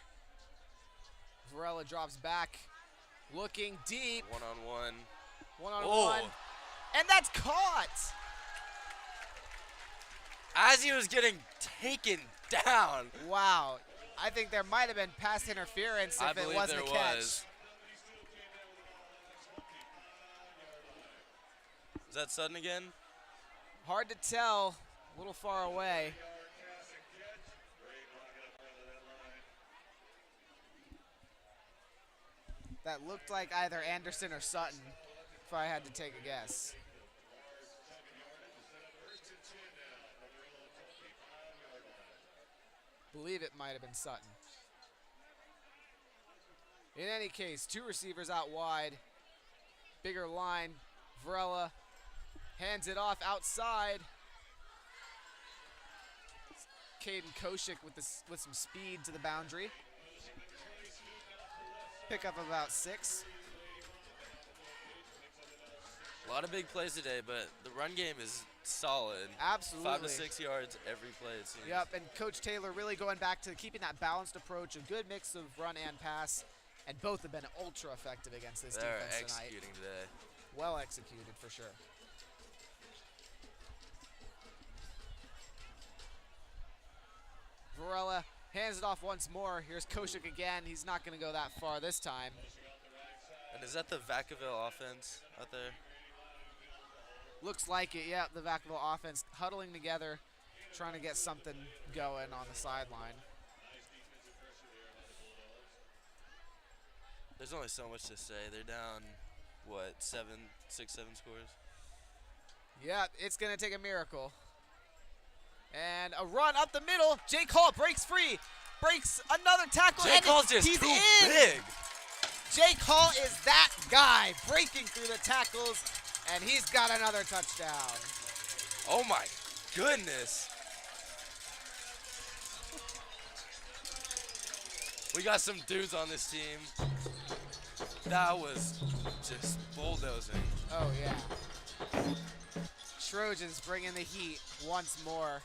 Varela drops back, looking deep. One-on-one. One-on-one. And that's caught. As he was getting taken down. Wow. I think there might have been pass interference if it wasn't a catch. Is that Sutton again? Hard to tell. A little far away. That looked like either Anderson or Sutton, if I had to take a guess. Believe it might have been Sutton. In any case, 2 receivers out wide. Bigger line. Varela hands it off outside. Caden Koshik with some speed to the boundary. Pick up about 6. A lot of big plays today, but the run game is solid. Absolutely. 5 to 6 yards every play, it seems. Yep, and Coach Taylor really going back to keeping that balanced approach, a good mix of run and pass, and both have been ultra effective against this They're defense tonight. executing today. Well executed for sure. Varela hands it off once more. Here's Koshik again. He's not going to go that far this time. And is that the Vacaville offense out there? Looks like it, yeah. The Vacaville offense huddling together, trying to get something going on the sideline. There's only so much to say. They're down, what, 6, 7 scores? Yeah, it's going to take a miracle. And a run up the middle. Jake Hall breaks free. Breaks another tackle. Jake Hall's just he's too in. big. Jake Hall is that guy, breaking through the tackles, and he's got another touchdown. Oh my goodness. We got some dudes on this team. That was just bulldozing. Oh, yeah. Trojans bringing the heat once more.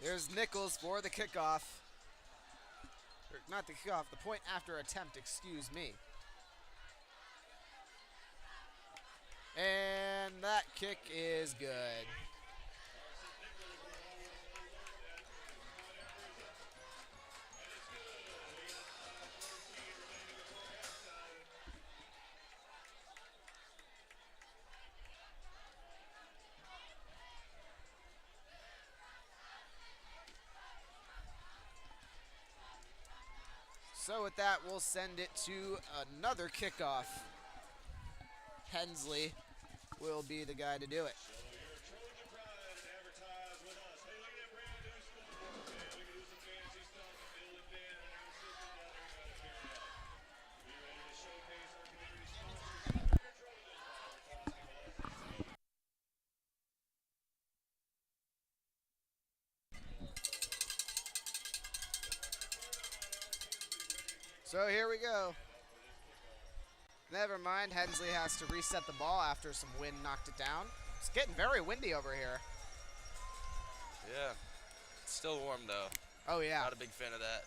Here's Nichols for the kickoff. Or not the kickoff, the point after attempt, excuse me. And that kick is good. So with that, we'll send it to another kickoff. Hensley will be the guy to do it. So here we go. Never mind, Hensley has to reset the ball after some wind knocked it down. It's getting very windy over here. Yeah. It's still warm though. Oh yeah. Not a big fan of that.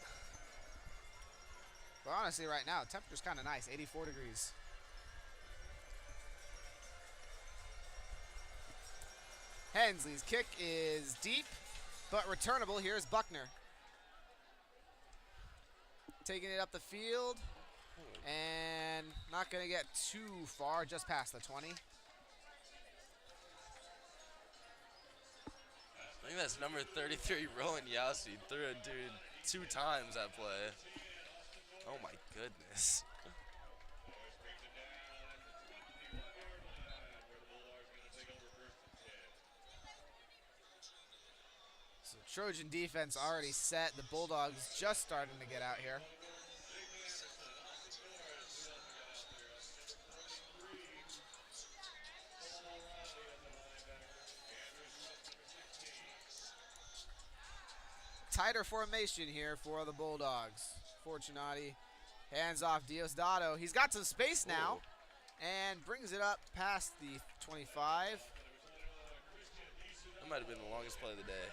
But honestly right now, temperature's kind of nice, 84 degrees. Hensley's kick is deep, but returnable. Here's Buckner. Taking it up the field, and not going to get too far, just past the 20. I think that's number 33, Rowan Yowski. Threw a dude 2 times that play. Oh my goodness. So Trojan defense already set. The Bulldogs just starting to get out here. Tighter formation here for the Bulldogs. Fortunati hands off Diosdado. He's got some space now and brings it up past the 25. That might have been the longest play of the day.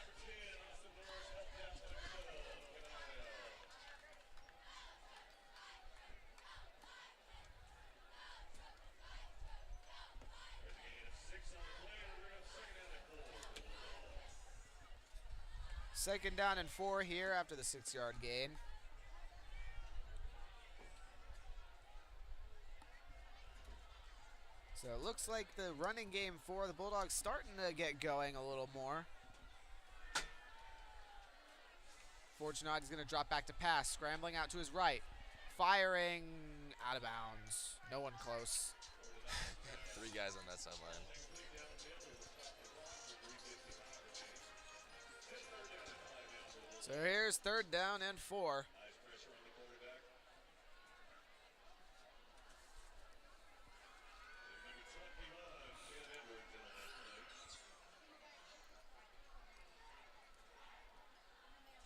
Second down and 4 here after the 6-yard gain. So it looks like the running game for the Bulldogs starting to get going a little more. Fortunati's going to drop back to pass, scrambling out to his right. Firing out of bounds. No one close. 3 guys on that sideline. So here's 3rd down and 4.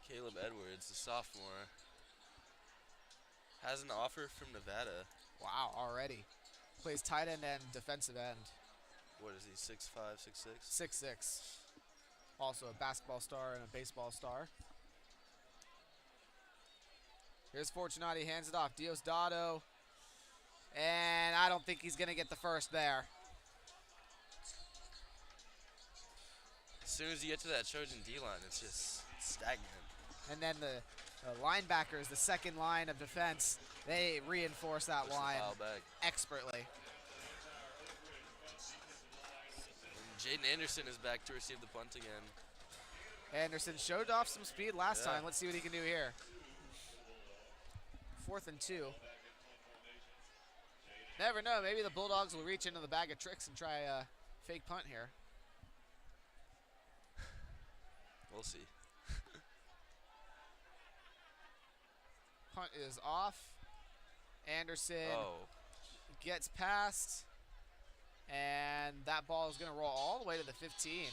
Caleb Edwards, the sophomore, has an offer from Nevada. Wow, already. Plays tight end and defensive end. What is he, 6'5", 6'6"? 6'6". Also a basketball star and a baseball star. Here's Fortunati, hands it off. Diosdado. And I don't think he's going to get the first there. As soon as you get to that Trojan D-line, it's just stagnant. And then the linebackers, the second line of defense, they reinforce that line expertly. And Jaden Anderson is back to receive the punt again. Anderson showed off some speed last time. Let's see what he can do here. 4th and 2. Never know. Maybe the Bulldogs will reach into the bag of tricks and try a fake punt here. We'll see. Punt is off. Anderson gets past. And that ball is going to roll all the way to the 15.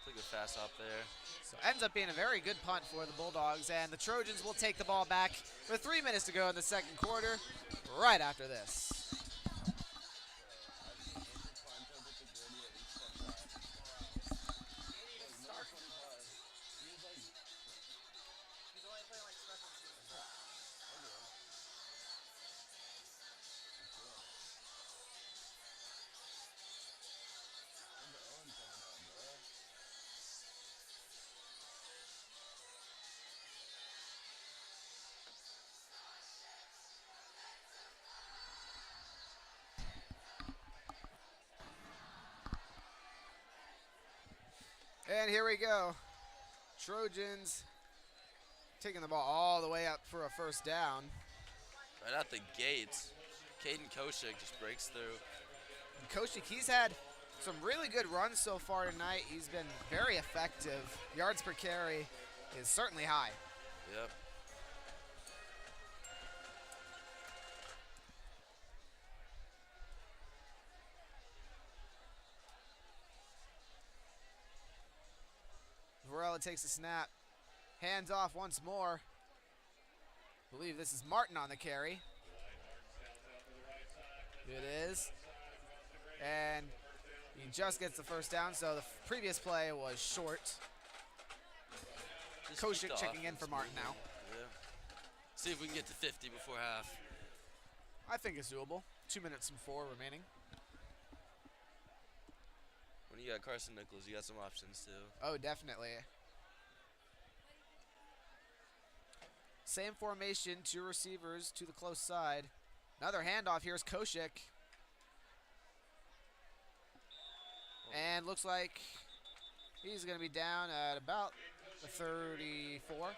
Took a fast hop there. So ends up being a very good punt for the Bulldogs, and the Trojans will take the ball back with 3 minutes to go in the 2nd quarter, right after this. And here we go. Trojans taking the ball all the way up for a 1st down. Right out the gates, Caden Koshik just breaks through. And Koshik, he's had some really good runs so far tonight. He's been very effective. Yards per carry is certainly high. Yep. Varela takes a snap. Hands off once more. I believe this is Martin on the carry. It is. And he just gets the first down, so the previous play was short. Just Koshik keep the checking in offense for Martin now. Yeah. See if we can get to 50 before half. I think it's doable. 2 minutes and 4 remaining. When you got Carson Nichols, you got some options too. Oh, definitely. Same formation, 2 receivers to the close side. Another handoff. Here's Koshik. And looks like he's going to be down at about the 34.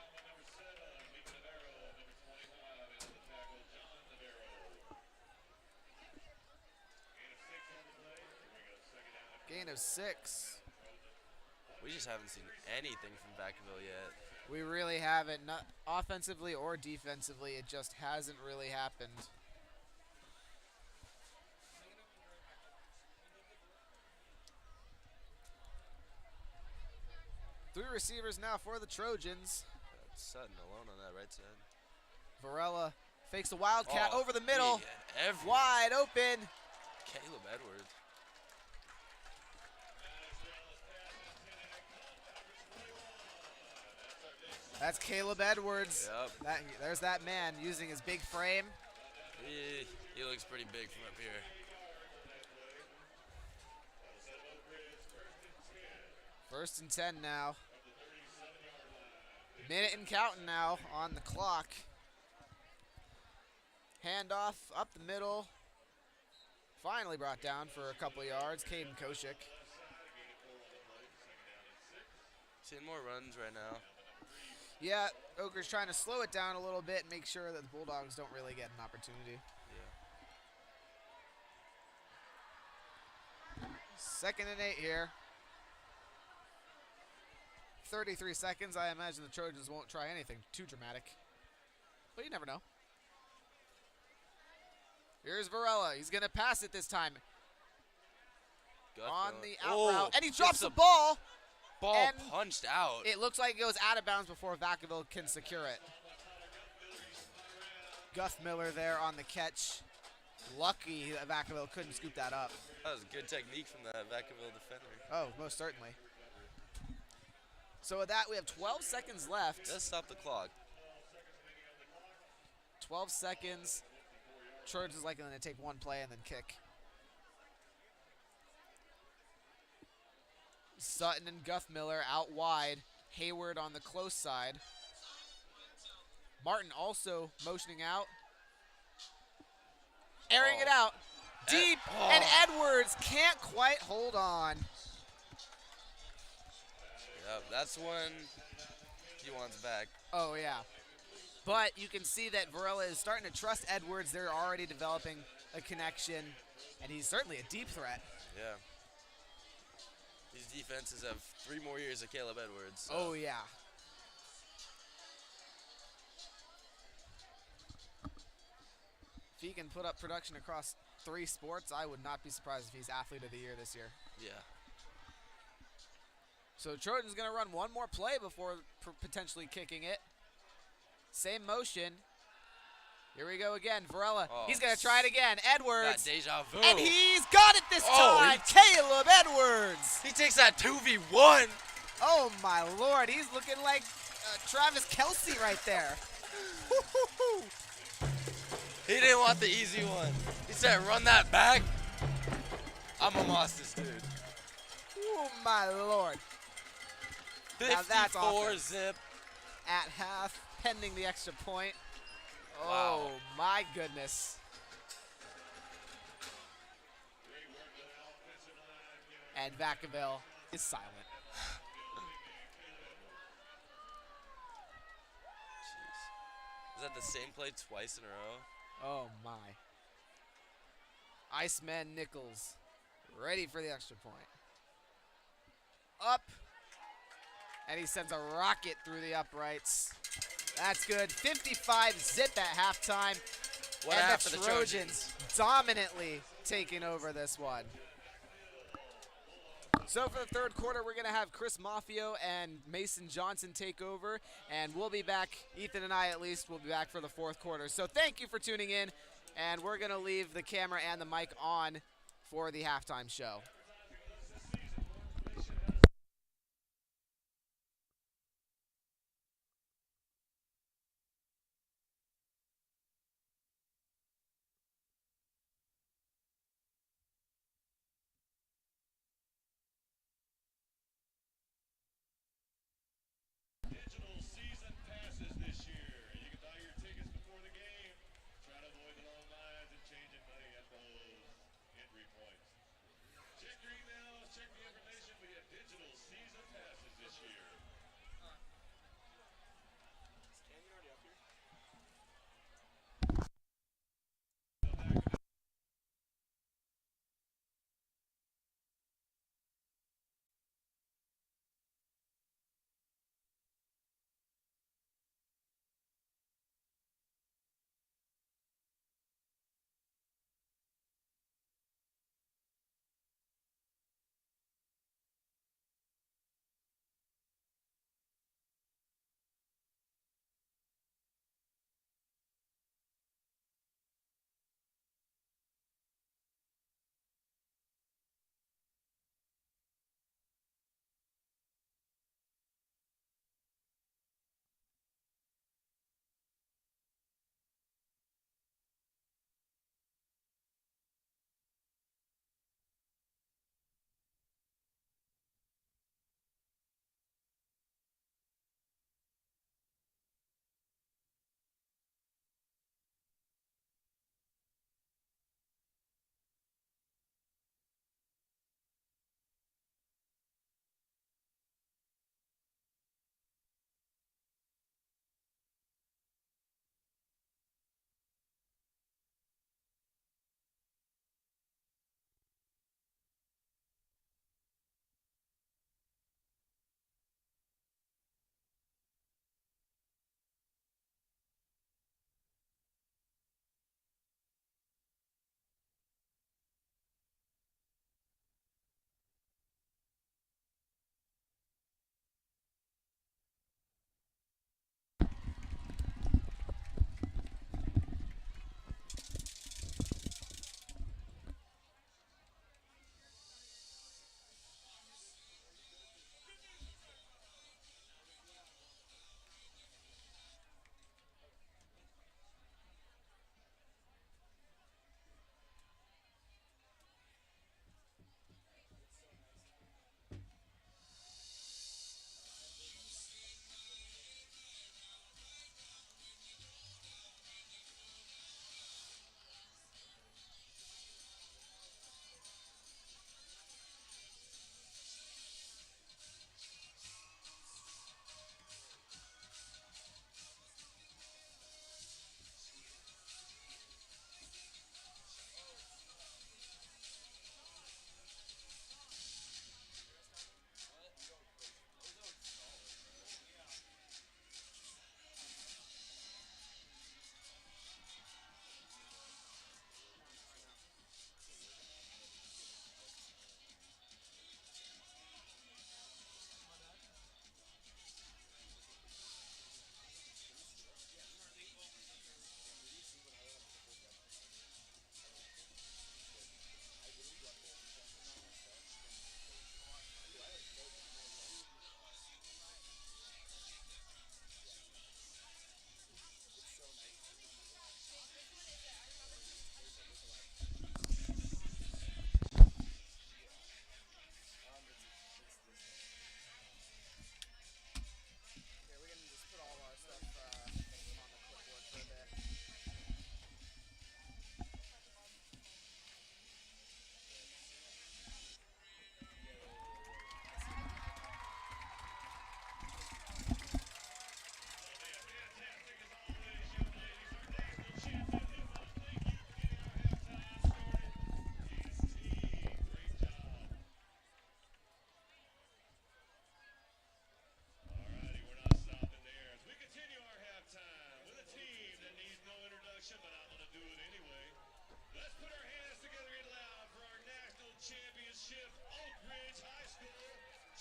Gain of 6. We just haven't seen anything from Vacaville yet. We really haven't, not offensively or defensively. It just hasn't really happened. Three receivers now for the Trojans. Sutton alone on that right side. Varela fakes a wildcat Oh, over the middle. Every Wide open. Caleb Edwards. That's Caleb Edwards. Yep. There's that man using his big frame. He looks pretty big from up here. First and 10 now. Minute and counting now on the clock. Handoff up the middle. Finally brought down for a couple of yards. Caden Koshik. Seeing more runs right now. Yeah, Oker's trying to slow it down a little bit and make sure that the Bulldogs don't really get an opportunity. Yeah. 2nd and 8 here. 33 seconds. I imagine the Trojans won't try anything too dramatic. But you never know. Here's Varela. He's going to pass it this time. On the out route. And he drops the ball. Ball punched out. It looks like it goes out of bounds before Vacaville can secure it. Guth Miller there on the catch. Lucky that Vacaville couldn't scoop that up. That was good technique from that Vacaville defender. Oh, most certainly. So with that, we have 12 seconds left. Let's stop the clock. 12 seconds. Trojans likely going to take one play and then kick. Sutton and Guth Miller out wide. Hayward on the close side. Martin also motioning out. Airing it out. Deep. And Edwards can't quite hold on. Yep, that's one he wants back. Oh, yeah. But you can see that Varela is starting to trust Edwards. They're already developing a connection. And he's certainly a deep threat. Yeah. These defenses have 3 more years of Caleb Edwards. So. Oh, yeah. If he can put up production across 3 sports, I would not be surprised if he's Athlete of the Year this year. Yeah. So Trojan's going to run one more play before potentially kicking it. Same motion. Here we go again. Varela. Oh, he's going to try it again. Edwards. That deja vu. And he's got it this time. Caleb Edwards. He takes that 2v1. Oh, my Lord. He's looking like Travis Kelce right there. He didn't want the easy one. He said, run that back. I'm going to lost this dude. Oh, my Lord. 54 now that's offense. Zip. At half, pending the extra point. Wow. Oh, my goodness. And Vacaville is silent. Jeez. Is that the same play twice in a row? Oh, my. Iceman Nichols ready for the extra point. Up. And he sends a rocket through the uprights. That's good. 55 zip at halftime. What and happened the to Trojans dominantly taking over this one. So for the third quarter, we're going to have Chris Maffio and Mason Johnson take over, and we'll be back, Ethan and I at least, will be back for the fourth quarter. So thank you for tuning in, and we're going to leave the camera and the mic on for the halftime show.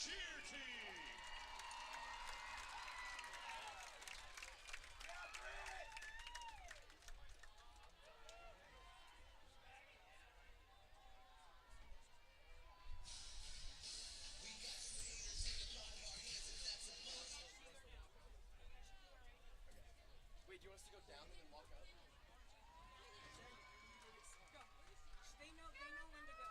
cheer team. Wait, do you want us to go down and then walk up? They know when to go.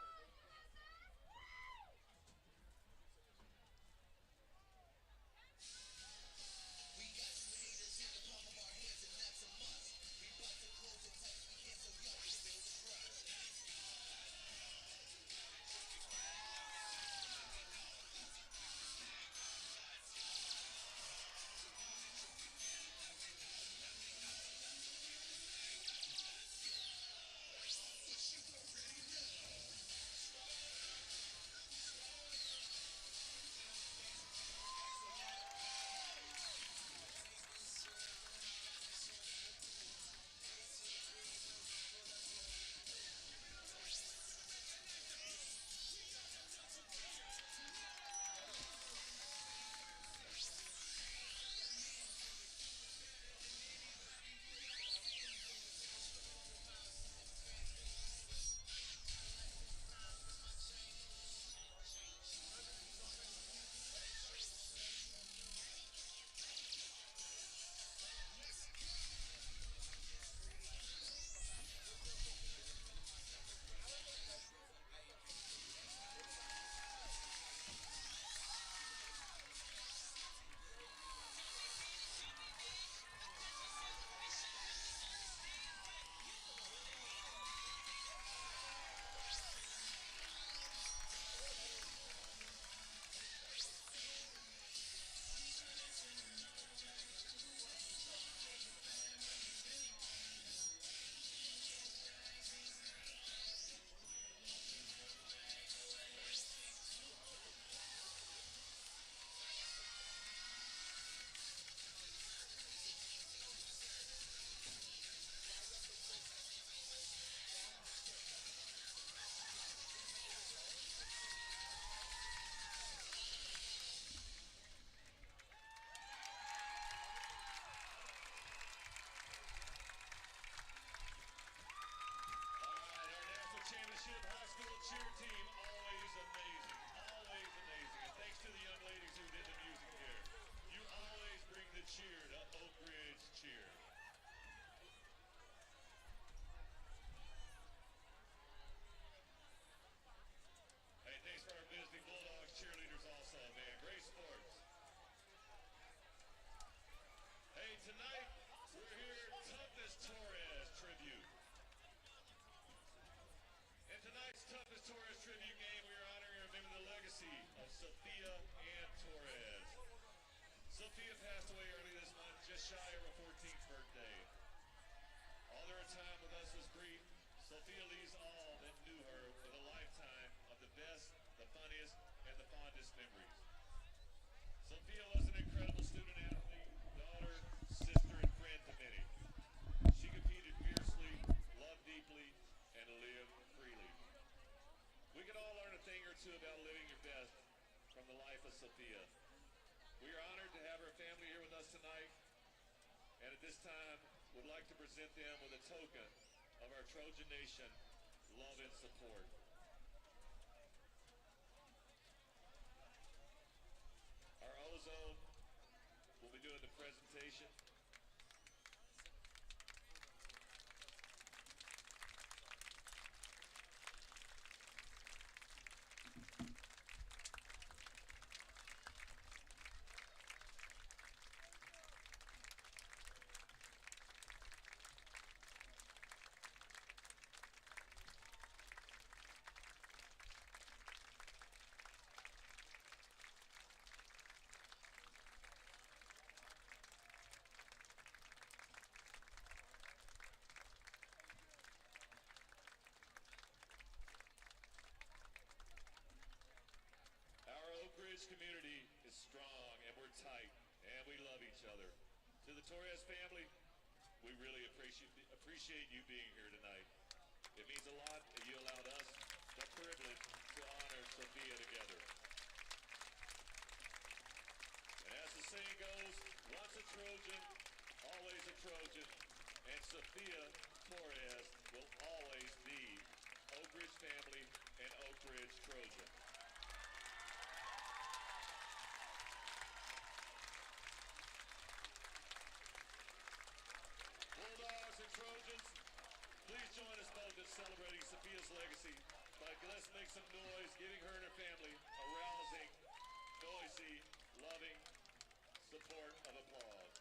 Championship high school cheer team, always amazing, always amazing. And thanks to the young ladies who did the music here. You always bring the cheer to Oak Ridge Cheer. Hey, thanks for our visiting Bulldogs cheerleaders also, man. Great sports. Hey, tonight we're here, Toughest Torres tribute. In tonight's Toughest Torres tribute game, we are honoring and remembering the legacy of Sophia Ann Torres. Sophia passed away early this month, just shy of her 14th birthday. Although her time with us was brief, Sophia leaves all that knew her with a lifetime of the best, the funniest, and the fondest memories. Sophia was an incredible student athlete, daughter, sister, and friend to many. She competed fiercely, loved deeply, and lived freely. We can all learn a thing or two about living your best from the life of Sophia. We are honored to have her family here with us tonight, and at this time would like to present them with a token of our Trojan Nation love and support. Our Ozone will be doing the presentation. Oak Ridge community is strong and we're tight and we love each other. To the Torres family, we really appreciate you being here tonight. It means a lot that you allowed us the privilege to honor Sophia together. saying goes, once a Trojan, always a Trojan. And Sophia Torres will always be Oak Ridge family and Oak Ridge Trojan. Bulldogs and Trojans, please join us both in celebrating Sophia's legacy. But let's make some noise, giving her and her family a rousing, noisy, loving support of applause.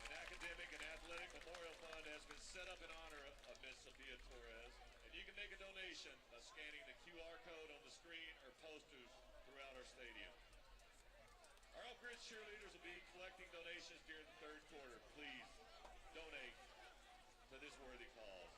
An academic and athletic memorial fund has been set up in honor of Miss Sophia Torres, and you can make a donation by scanning the QR code on the screen or posters throughout our stadium. Our Oak Ridge cheerleaders will be collecting donations during the third quarter. Please donate to this worthy cause.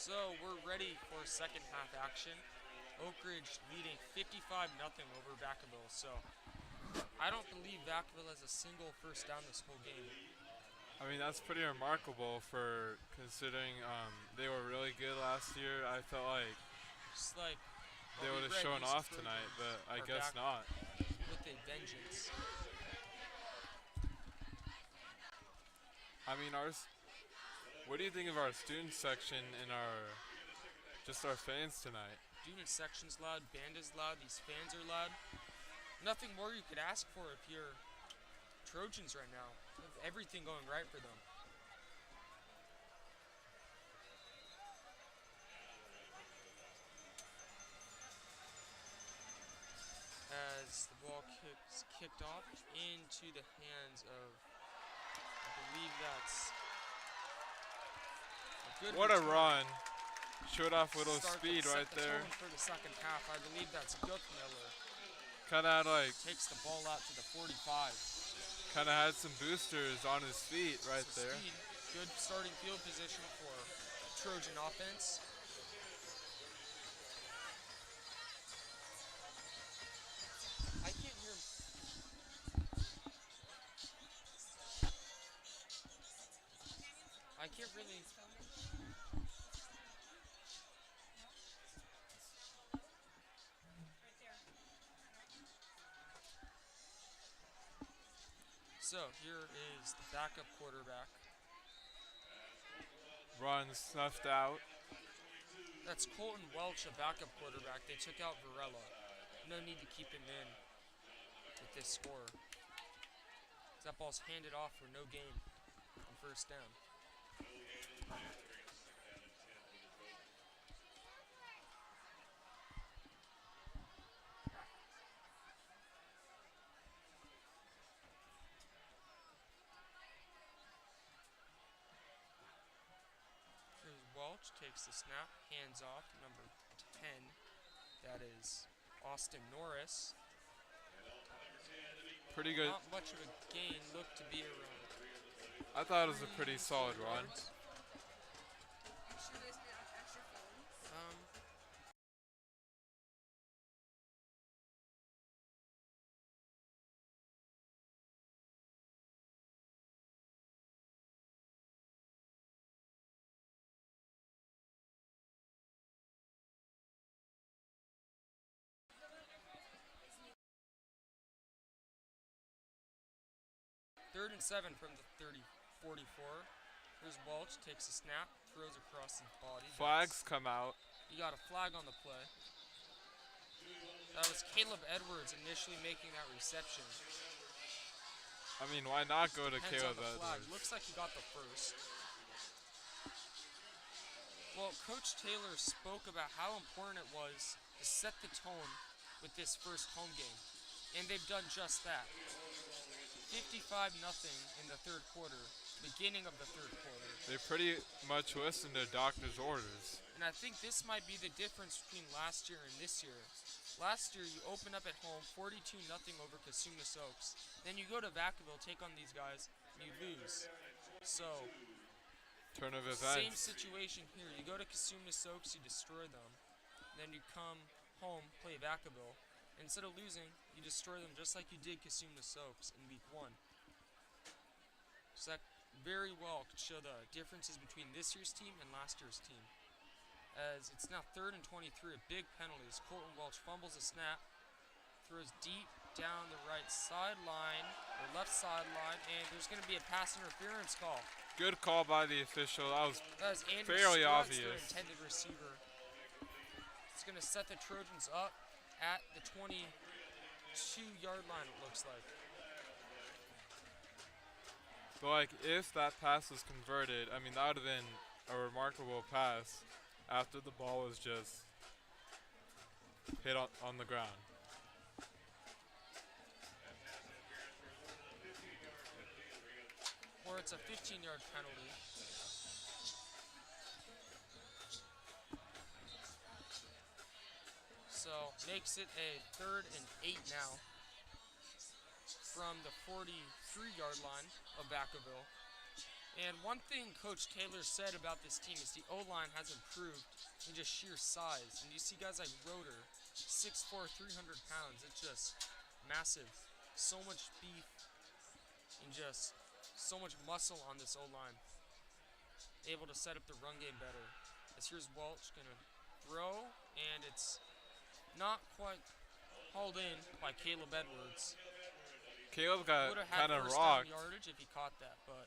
So we're ready for second half action. Oak Ridge leading 55-0 over Vacaville. So I don't believe Vacaville has a single first down this whole game. I mean, that's pretty remarkable for considering they were really good last year. I felt like Just like they what we would have read, shown these off Trojans tonight, but I are guess back not. with a vengeance. I mean, what do you think of our student section and just our fans tonight? Student section's loud, band is loud, these fans are loud. Nothing more you could ask for if you're Trojans right now. You have everything going right for them. As the ball kicked off into the hands of, I believe that's a good What a return. run. Showed off little Start speed set right the there. tone for the second half. I believe that's Guckmiller. Kind of had Takes the ball out to the 45. had some boosters on his feet right So there. speed, good starting field position for Trojan offense. I can't hear him. I can't really. So here is the backup quarterback. Run snuffed out. That's Colton Welch, a backup quarterback. They took out Varela. No need to keep him in with this score. That ball's handed off for no gain on first down. Here's Welch, takes the snap, hands off, number 10. That is Austin Norris. Pretty good. Not much of a gain, looked to be around. I thought it was a pretty solid run. Um, Third and 7 from the 44. Here's Welch, takes a snap, throws across his body. Flags come out. You got a flag on the play. That was Caleb Edwards initially making that reception. I mean, why not go to Hands Caleb on the flag. Edwards? Looks like he got the first. Well, Coach Taylor spoke about how important it was to set the tone with this first home game. And they've done just that. 55-0 in the third quarter, beginning of the third quarter. They pretty much listened to doctor's orders. And I think this might be the difference between last year and this year. Last year, you open up at home 42-0 over Casumas Oaks. Then you go to Vacaville, take on these guys, and you lose. So, Turn of same events. situation here. You go to Casumas Oaks, you destroy them. Then you come home, play Vacaville. Instead of losing, you destroy them just like you did Casumas Oaks in week 1. So that very well could show the differences between this year's team and last year's team. As it's now 3rd and 23, a big penalty as Colton Welch fumbles a snap, throws deep down the right sideline, or left sideline, and there's going to be a pass interference call. Good call by the official. That was That was Andrew fairly Scruggs, obvious. their intended receiver. It's going to set the Trojans up at the 22-yard line, it looks like. But like, if that pass was converted, I mean, that would have been a remarkable pass after the ball was just hit on the ground. Or it's a 15-yard penalty. So makes it a 3rd and 8 now from the 43-yard line of Vacaville. And one thing Coach Taylor said about this team is the O-line has improved in just sheer size. And you see guys like Roeder, 6'4", 300 pounds. It's just massive. So much beef and just so much muscle on this O-line. Able to set up the run game better. As here's Welch going to throw, and it's not quite hauled in by Caleb Edwards. Caleb got Would have had kind of first down rocked. yardage if he caught that, but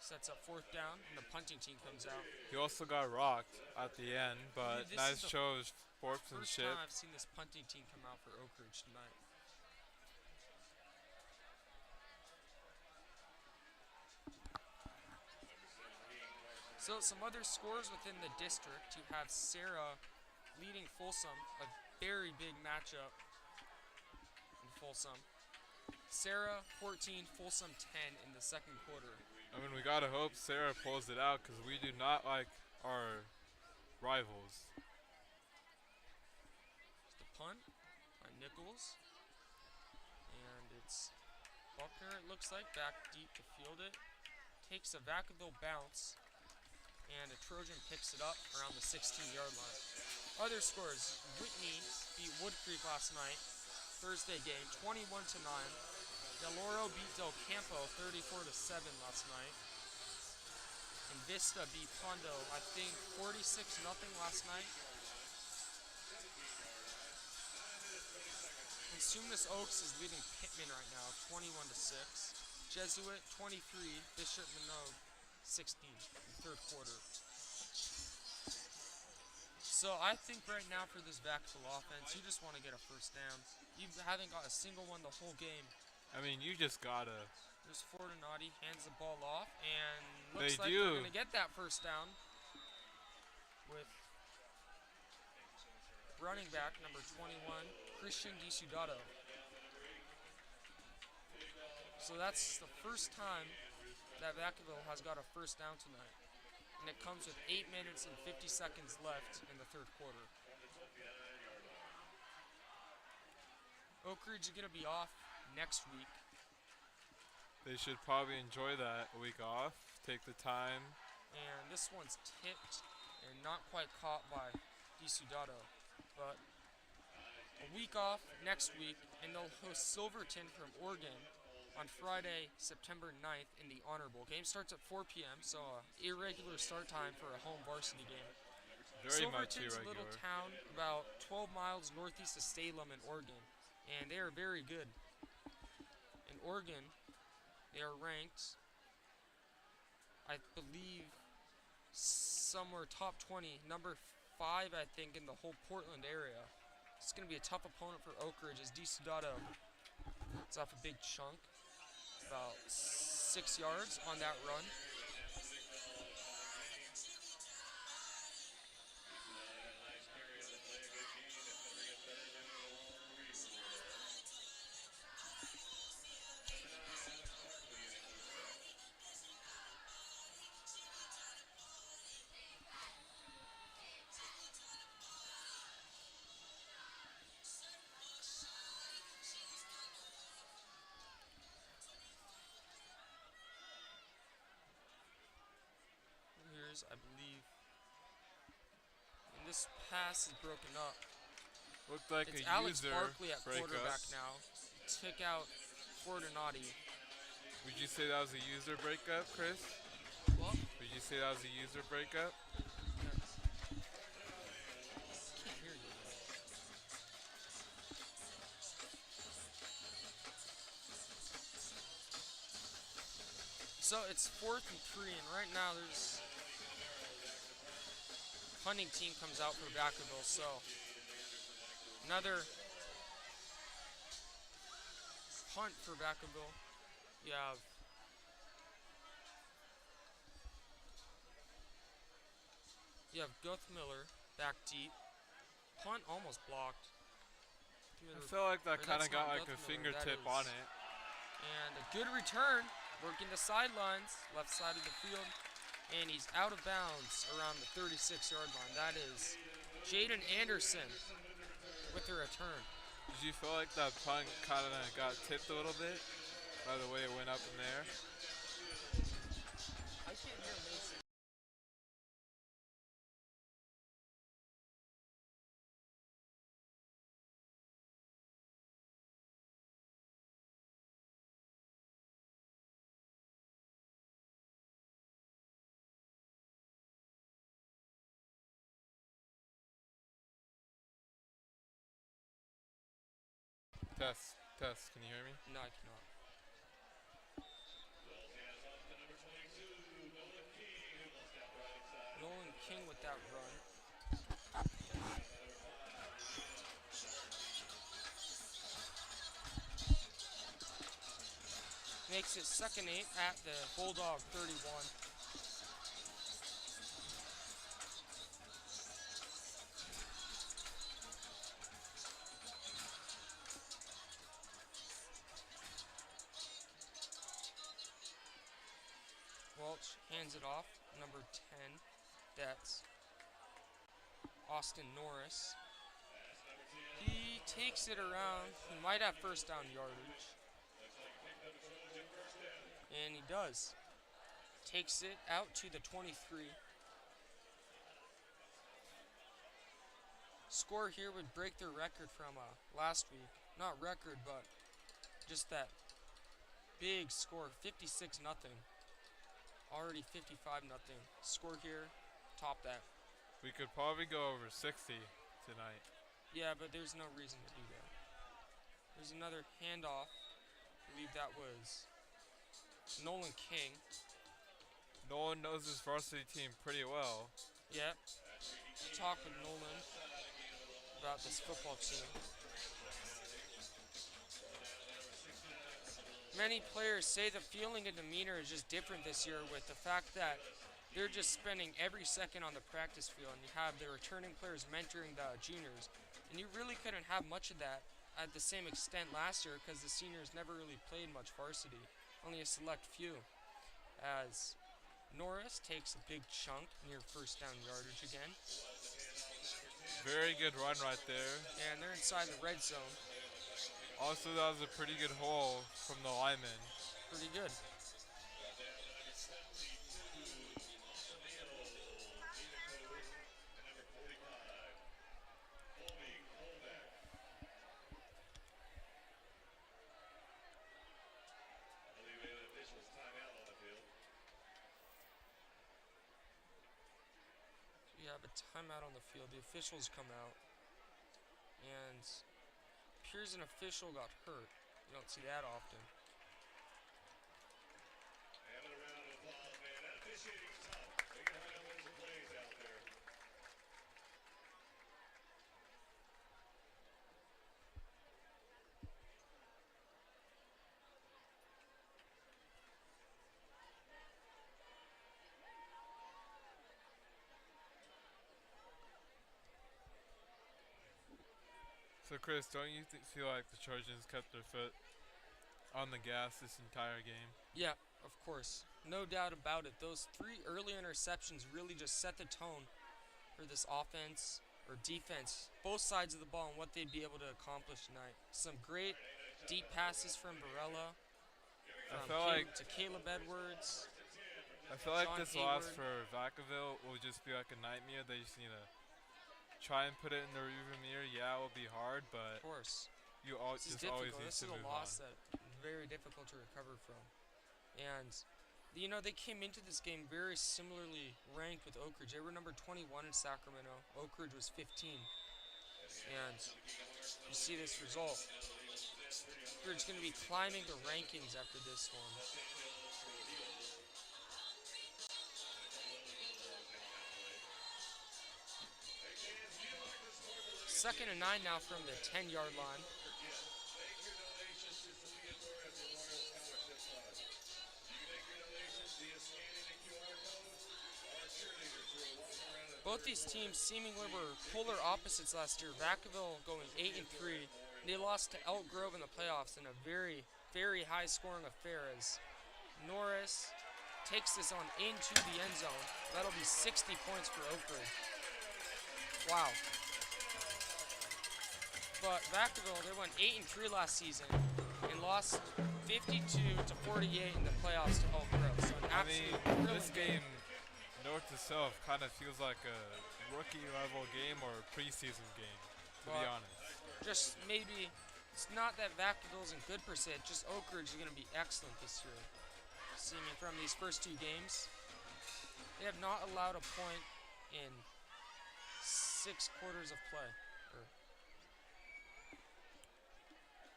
sets up fourth down, and the punting team comes out. He also got rocked at the end, but This nice is the show of First sportsmanship. time I've seen this punting team come out for Oak Ridge tonight. So some other scores within the district. You have Sarah leading Folsom, a very big matchup in Folsom. Sarah 14, Folsom 10 in the second quarter. I mean, we gotta hope Sarah pulls it out because we do not like our rivals. The punt by Nichols. And it's Buckner, it looks like, back deep to field it. Takes a Vacaville bounce. And a Trojan picks it up around the 16-yard line. Other scores, Whitney beat Wood Creek last night, Thursday game, 21-9. Del Oro beat Del Campo 34-7 last night. And Vista beat Pondo, I think 46-0 last night. Consumnes Oaks is leading Pittman right now, 21-6. Jesuit 23, Bishop Minogue 16 in the third quarter. So I think right now for this Vacaville offense, you just want to get a first down. You haven't got a single one the whole game. I mean, you just gotta. There's Fortinati, hands the ball off, and looks like do. they're going to get that first down with running back number 21, Christian DiSudato. So that's the first time that Vacaville has got a first down tonight. And it comes with 8 minutes and 50 seconds left in the third quarter. Oak Ridge is going to be off next week. They should probably enjoy that week off, take the time. And this one's tipped and not quite caught by DiSudato. But a week off next week, and they'll host Silverton from Oregon on Friday, September 9th in the Honor Bowl. Game starts at 4 p.m., so irregular start time for a home varsity game. Very much Silverton's a little irregular. town about 12 miles northeast of Salem in Oregon, and they are very good. In Oregon, they are ranked, I believe, somewhere top 20, number 5, I think, in the whole Portland area. It's going to be a tough opponent for Oak Ridge as DiSudato it's off a big chunk, about 6 yards on that run. I believe. And this pass is broken up. Looked like It's a Alex user Barkley at breakup. quarterback now. Took out Fortinati. Would you say that was a user breakup, Chris? What? Would you say that was a user breakup? Can't hear you. So it's 4th and 3, and right now there's punting team comes out for Vacaville, so another punt for Vacaville. You have Guthmiller back deep. Punt almost blocked. I feel like that Or kind of that's not got like a Guthmiller, fingertip that on is- it. And a good return, working the sidelines, left side of the field. And he's out of bounds around the 36-yard line. That is Jaden Anderson with the return. Did you feel like that punt kind of got tipped a little bit by the way it went up in there? I Test. Can you hear me? No, I cannot. Nolan King with that run. Makes it 2nd 8 at the Bulldog 31. Welch hands it off, number 10. That's Austin Norris. He takes it around. He might have first down yardage. And he does. Takes it out to the 23. Score here would break their record from last week. Not record, but just that big score, 56-0. Already 55-0. Score here, top that. We could probably go over 60 tonight. Yeah, but there's no reason to do that. There's another handoff. I believe that was Nolan King. Nolan knows his varsity team pretty well. Yep. Talk with Nolan about this football team. Many players say the feeling and demeanor is just different this year with the fact that they're just spending every second on the practice field, and you have the returning players mentoring the juniors. And you really couldn't have much of that at the same extent last year because the seniors never really played much varsity, only a select few. As Norris takes a big chunk near first down yardage again. Very good run right there. And they're inside the red zone. Also, that was a pretty good hole from the lineman. Pretty good. We have a timeout on the field. The officials come out, and appears an official got hurt. You don't see that often. Having a round of applause, man. That officiating's tough. They can have wins and plays out there. So, Chris, don't you feel like the Trojans kept their foot on the gas this entire game? Yeah, of course. No doubt about it. Those 3 early interceptions really just set the tone for this offense or defense, both sides of the ball, and what they'd be able to accomplish tonight. Some great deep passes from Barella, to Caleb Edwards. I feel like Sean this loss Hayward. for Vacaville will just be like a nightmare. They just need to try and put it in the rearview mirror. Yeah, it will be hard, but Of course. you This is just always difficult. need This to is a move loss on. that very difficult to recover from. And, they came into this game very similarly ranked with Oak Ridge. They were number 21 in Sacramento. Oak Ridge was 15. And you see this result. Oak Ridge is going to be climbing the rankings after this one. 2nd and 9 now from the 10-yard line. Both these teams seemingly were polar opposites last year. Vacaville going 8-3. They lost to Elk Grove in the playoffs in a very, very high-scoring affair as Norris takes this on into the end zone. That'll be 60 points for Oak Ridge. Wow. But Vacaville, they went 8-3 last season and lost 52-48 in the playoffs to Elk Grove. So an absolute thrilling this game, north to south, kind of feels like a rookie-level game or a preseason game, to be honest. Just maybe, it's not that Vacaville isn't good per se, just Oak Ridge is going to be excellent this year. Seeing from these first 2 games, they have not allowed a point in 6 quarters of play.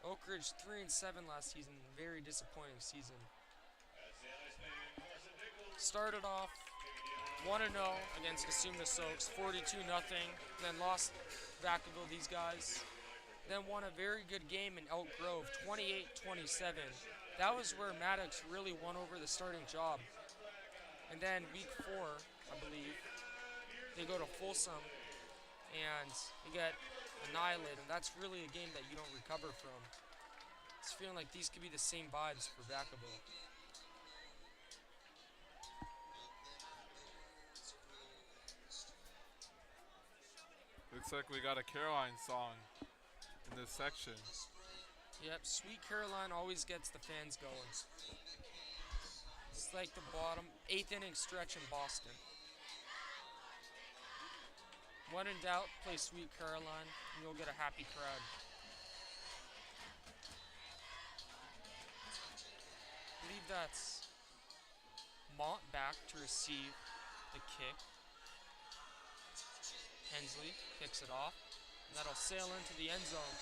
Oak Oak Ridge 3-7 last season. Very disappointing season. Started off 1-0 against Casumna Soaks, 42-0. Then lost Vacaville, these guys. Then won a very good game in Elk Grove, 28-27. That was where Maddox really won over the starting job. And then week 4, I believe, they go to Folsom and they get annihilated. And that's really a game that you don't recover from. It's feeling like these could be the same vibes for Vacaville. Looks like we got a Caroline song in this section. Yep, Sweet Caroline always gets the fans going. It's like the bottom 8th inning stretch in Boston. When in doubt, play Sweet Caroline and you'll get a happy crowd. I believe that's Mont back to receive the kick. Hensley kicks it off, and that'll sail into the end zone.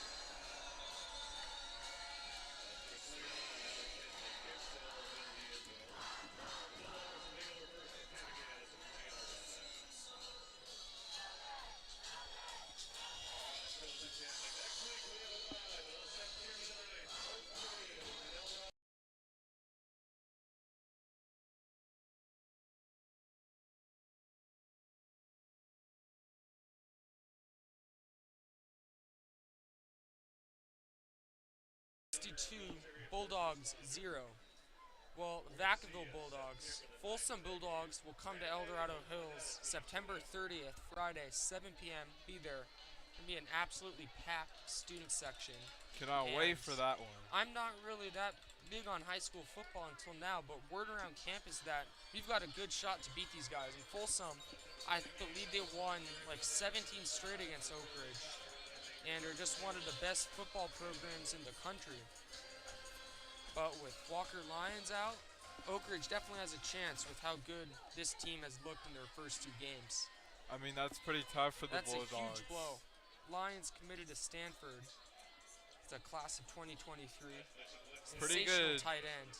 Bulldogs 0. Well, Vacaville Bulldogs. Folsom Bulldogs will come to El Dorado Hills September 30th, Friday, 7 p.m. Be there. It'll be an absolutely packed student section. Cannot wait for that one. I'm not really that big on high school football until now, but word around campus that we've got a good shot to beat these guys. In Folsom, I believe they won like 17 straight against Oak Ridge, and are just one of the best football programs in the country. But with Walker Lions out, Oak Ridge definitely has a chance with how good this team has looked in their first 2 games. I mean, that's pretty tough for the Bulldogs. That's a huge blow. Lions committed to Stanford. It's a class of 2023. Pretty Sensational good. Tight end.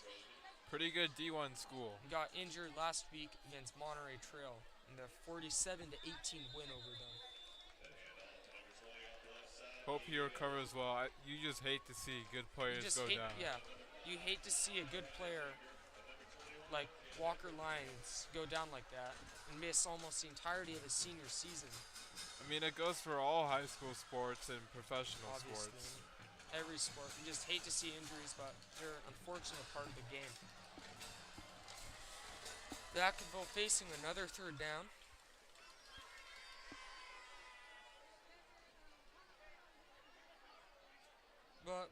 Pretty good D1 school. He got injured last week against Monterey Trail in the 47-18 win over them. Hope he recovers well. You just hate to see good players go down. Yeah. You hate to see a good player like Walker Lyons go down like that and miss almost the entirety of his senior season. I mean, it goes for all high school sports and professional Obviously. sports. Every sport. You just hate to see injuries, but they're an unfortunate part of the game. Vacaville facing another 3rd down.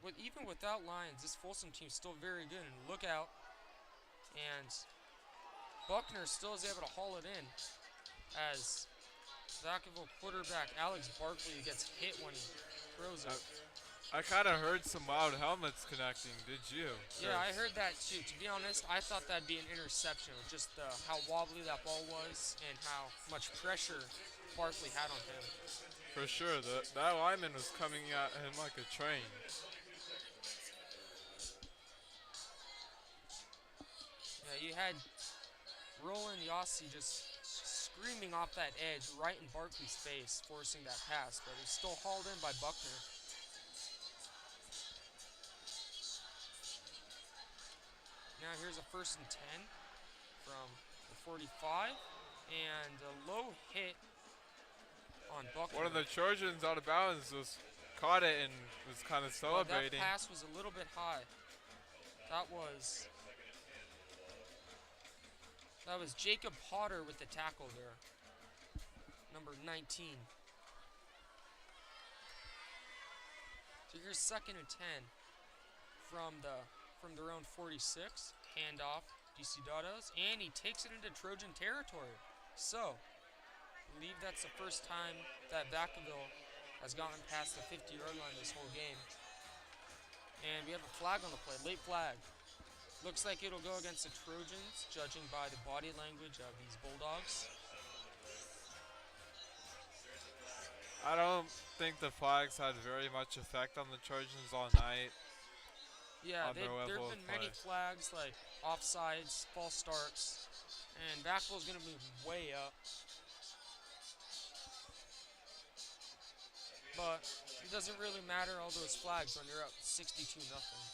But even without Lions, this Folsom team is still very good. And look out. And Buckner still is able to haul it in as Vacaville quarterback Alex Barkley gets hit when he throws it. I kind of heard some loud helmets connecting. Did you? Yeah, I heard that too. To be honest, I thought that'd be an interception with just how wobbly that ball was and how much pressure Barkley had on him. For sure. That lineman was coming at him like a train. Yeah, you had Roland Yossi just screaming off that edge right in Barkley's face, forcing that pass, but it was still hauled in by Buckner. Now here's a 1st and 10 from the 45, and a low hit on Buckner. One of the Trojans out of bounds caught it and was kind of celebrating. That pass was a little bit high. That was Jacob Potter with the tackle there. Number 19. So here's 2nd and 10 from their own 46. Handoff, DC Dados, and he takes it into Trojan territory. So, I believe that's the first time that Vacaville has gotten past the 50-yard line this whole game. And we have a flag on the play, late flag. Looks like it'll go against the Trojans, judging by the body language of these Bulldogs. I don't think the flags had very much effect on the Trojans all night. Yeah, on their there level have of been play. many flags like offsides, false starts, and Vacaville's going to move way up. But it doesn't really matter all those flags when you're up 62 nothing.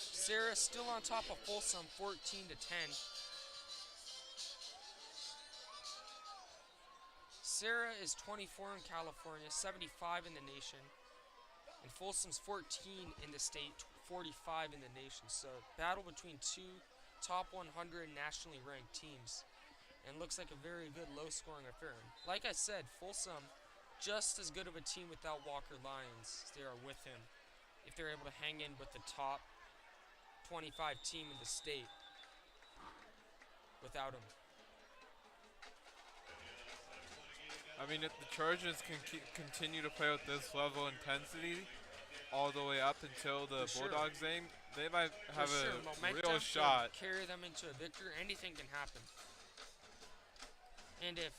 Sarah still on top of Folsom, 14 to 10. Sarah is 24 in California, 75 in the nation, and Folsom's 14 in the state, 45 in the nation. So battle between two top 100 nationally ranked teams, and looks like a very good low-scoring affair. Like I said, Folsom just as good of a team without Walker Lyons as they are with him. If they're able to hang in with the top 25 team in the state without him. I mean, if the Trojans can continue to play with this level of intensity all the way up until the For sure. Bulldogs game, they might have For sure, a momentum real could shot. carry them into a victory. Anything can happen. And if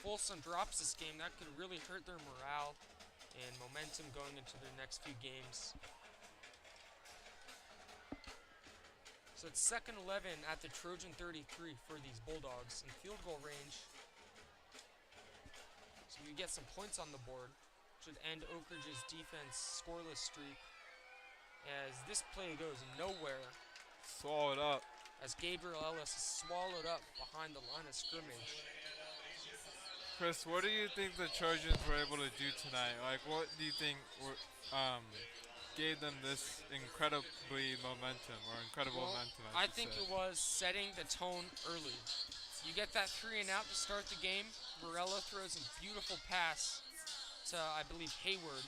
Folsom drops this game, that could really hurt their morale and momentum going into their next few games. So it's 2nd 11 at the Trojan 33 for these Bulldogs in field goal range. So you get some points on the board. Should end Oak Ridge's defense scoreless streak as this play goes nowhere. Swallow it up. As Gabriel Ellis is swallowed up behind the line of scrimmage. Chris, what do you think the Trojans were able to do tonight? Like, what do you think gave them this incredible momentum? I think it was setting the tone early. You get that 3 and out to start the game. Varela throws a beautiful pass to, I believe, Hayward.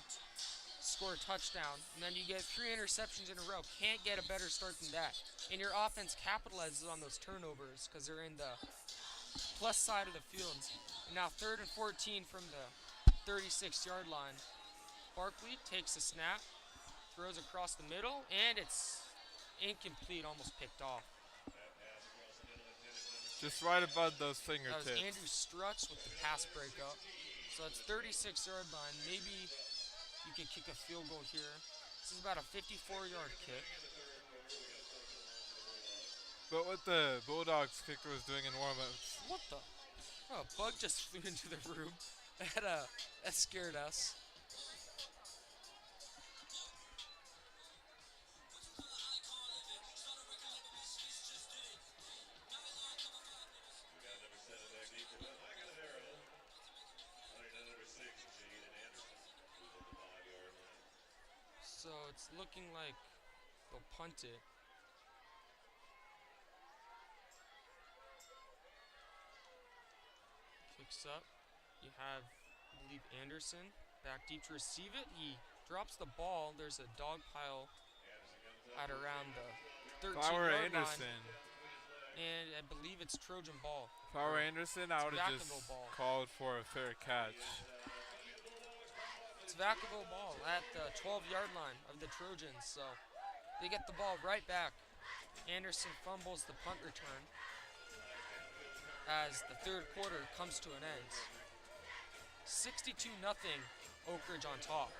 Score a touchdown. And then you get 3 interceptions in a row. Can't get a better start than that. And your offense capitalizes on those turnovers because they're in the plus side of the field. And now 3rd and 14 from the 36-yard line. Barkley takes a snap, throws across the middle, and it's incomplete, almost picked off. Just right above those That was fingertips. Andrew Strutz with the pass breakup. So it's 36-yard line. Maybe you can kick a field goal here. This is about a 54-yard kick. But what the Bulldogs kicker was doing in warm-ups. What the? Oh, a bug just flew into the room. That scared us. So it's looking like they'll punt it. Kicks up. You have, I believe, Anderson back deep to receive it. He drops the ball. There's a dog pile at around the 13-yard line. And I believe it's Trojan ball. If I were Anderson, I would have just Vacaville ball. called for a fair catch. It's Vacaville ball at the 12-yard line of the Trojans. So they get the ball right back. Anderson fumbles the punt return as the 3rd quarter comes to an end. 62-0 Oak Ridge on top.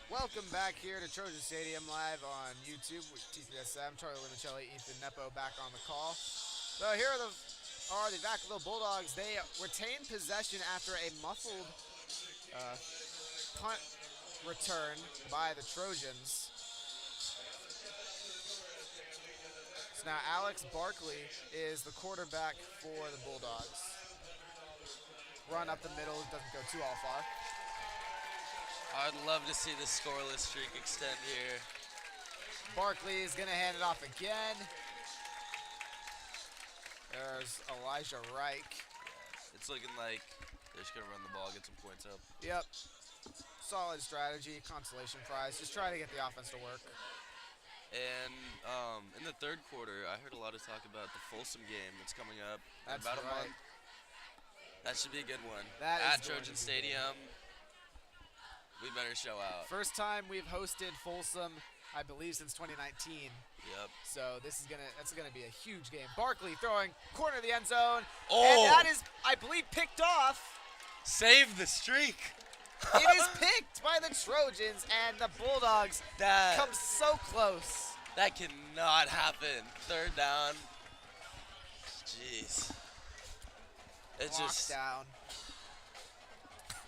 Welcome back here to Trojan Stadium live on YouTube with TPSM. Charlie Limoncelli, Ethan Nepo back on the call. So here are the Vacaville Bulldogs. They retain possession after a muffled punt return by the Trojans. So now Alex Barkley is the quarterback for the Bulldogs. Run up the middle, doesn't go too all far. I'd love to see the scoreless streak extend here. Barkley is going to hand it off again. There's Elijah Reich. It's looking like they're just going to run the ball, get some points up. Yep. Solid strategy, consolation prize. Just trying to get the offense to work. And in the third quarter, I heard a lot of talk about the Folsom game that's coming up in That's about a right. month. That should be a good one. That At is going Trojan to be Stadium, we better show out. First time we've hosted Folsom, I believe, since 2019. Yep. So that's gonna be a huge game. Barkley throwing corner of the end zone. Oh! And that is, I believe, picked off. Save the streak. It is picked by the Trojans, and the Bulldogs come so close. That cannot happen. Third down. Jeez. Lockdown.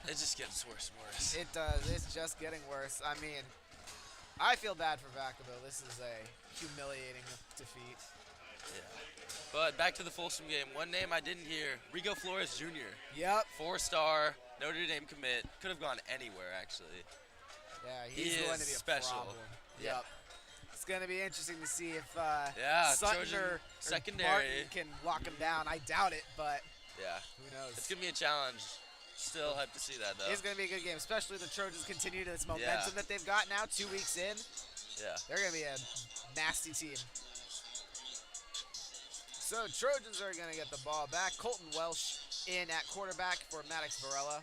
It just gets worse and worse. It does. It's just getting worse. I mean, I feel bad for Vacaville. This is a humiliating defeat. Yeah. But back to the Folsom game. One name I didn't hear, Rigo Flores Jr. Yep. 4-star, Notre Dame commit. Could have gone anywhere, actually. Yeah, He he's going to is be a special. problem. Yeah. Yep. It's going to be interesting to see if Sutton Trojan or secondary. Martin can lock him down. I doubt it, but Yeah. who knows? It's going to be a challenge. Still hyped to see that, though. It's going to be a good game, especially the Trojans continue this momentum that they've got now 2 weeks in. Yeah. They're going to be a nasty team. So Trojans are going to get the ball back. Colton Welsh in at quarterback for Maddox Varela.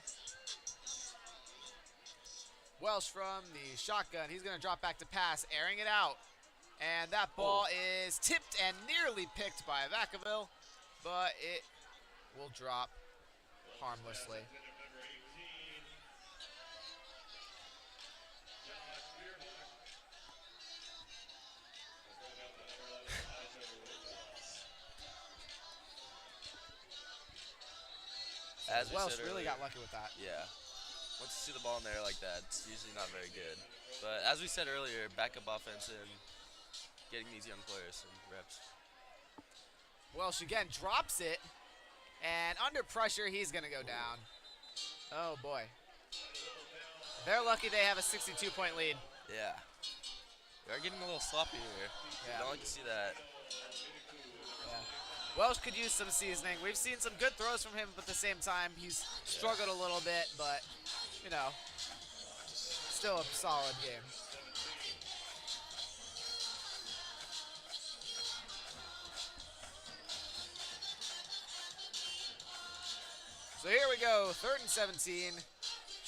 Welsh from the shotgun. He's going to drop back to pass, airing it out. And that ball is tipped and nearly picked by Vacaville, but it will drop harmlessly. As we Welsh said really earlier, got lucky with that. Yeah. Once you see the ball in there like that, it's usually not very good. But as we said earlier, backup offense and getting these young players some reps. Welsh again drops it, and under pressure, he's going to go down. Oh, boy. They're lucky they have a 62-point lead. Yeah. They're getting a little sloppy here. Yeah. Don't like to see that. Welsh could use some seasoning. We've seen some good throws from him, but at the same time, he's struggled a little bit, but, you know, still a solid game. So here we go, 3rd and 17.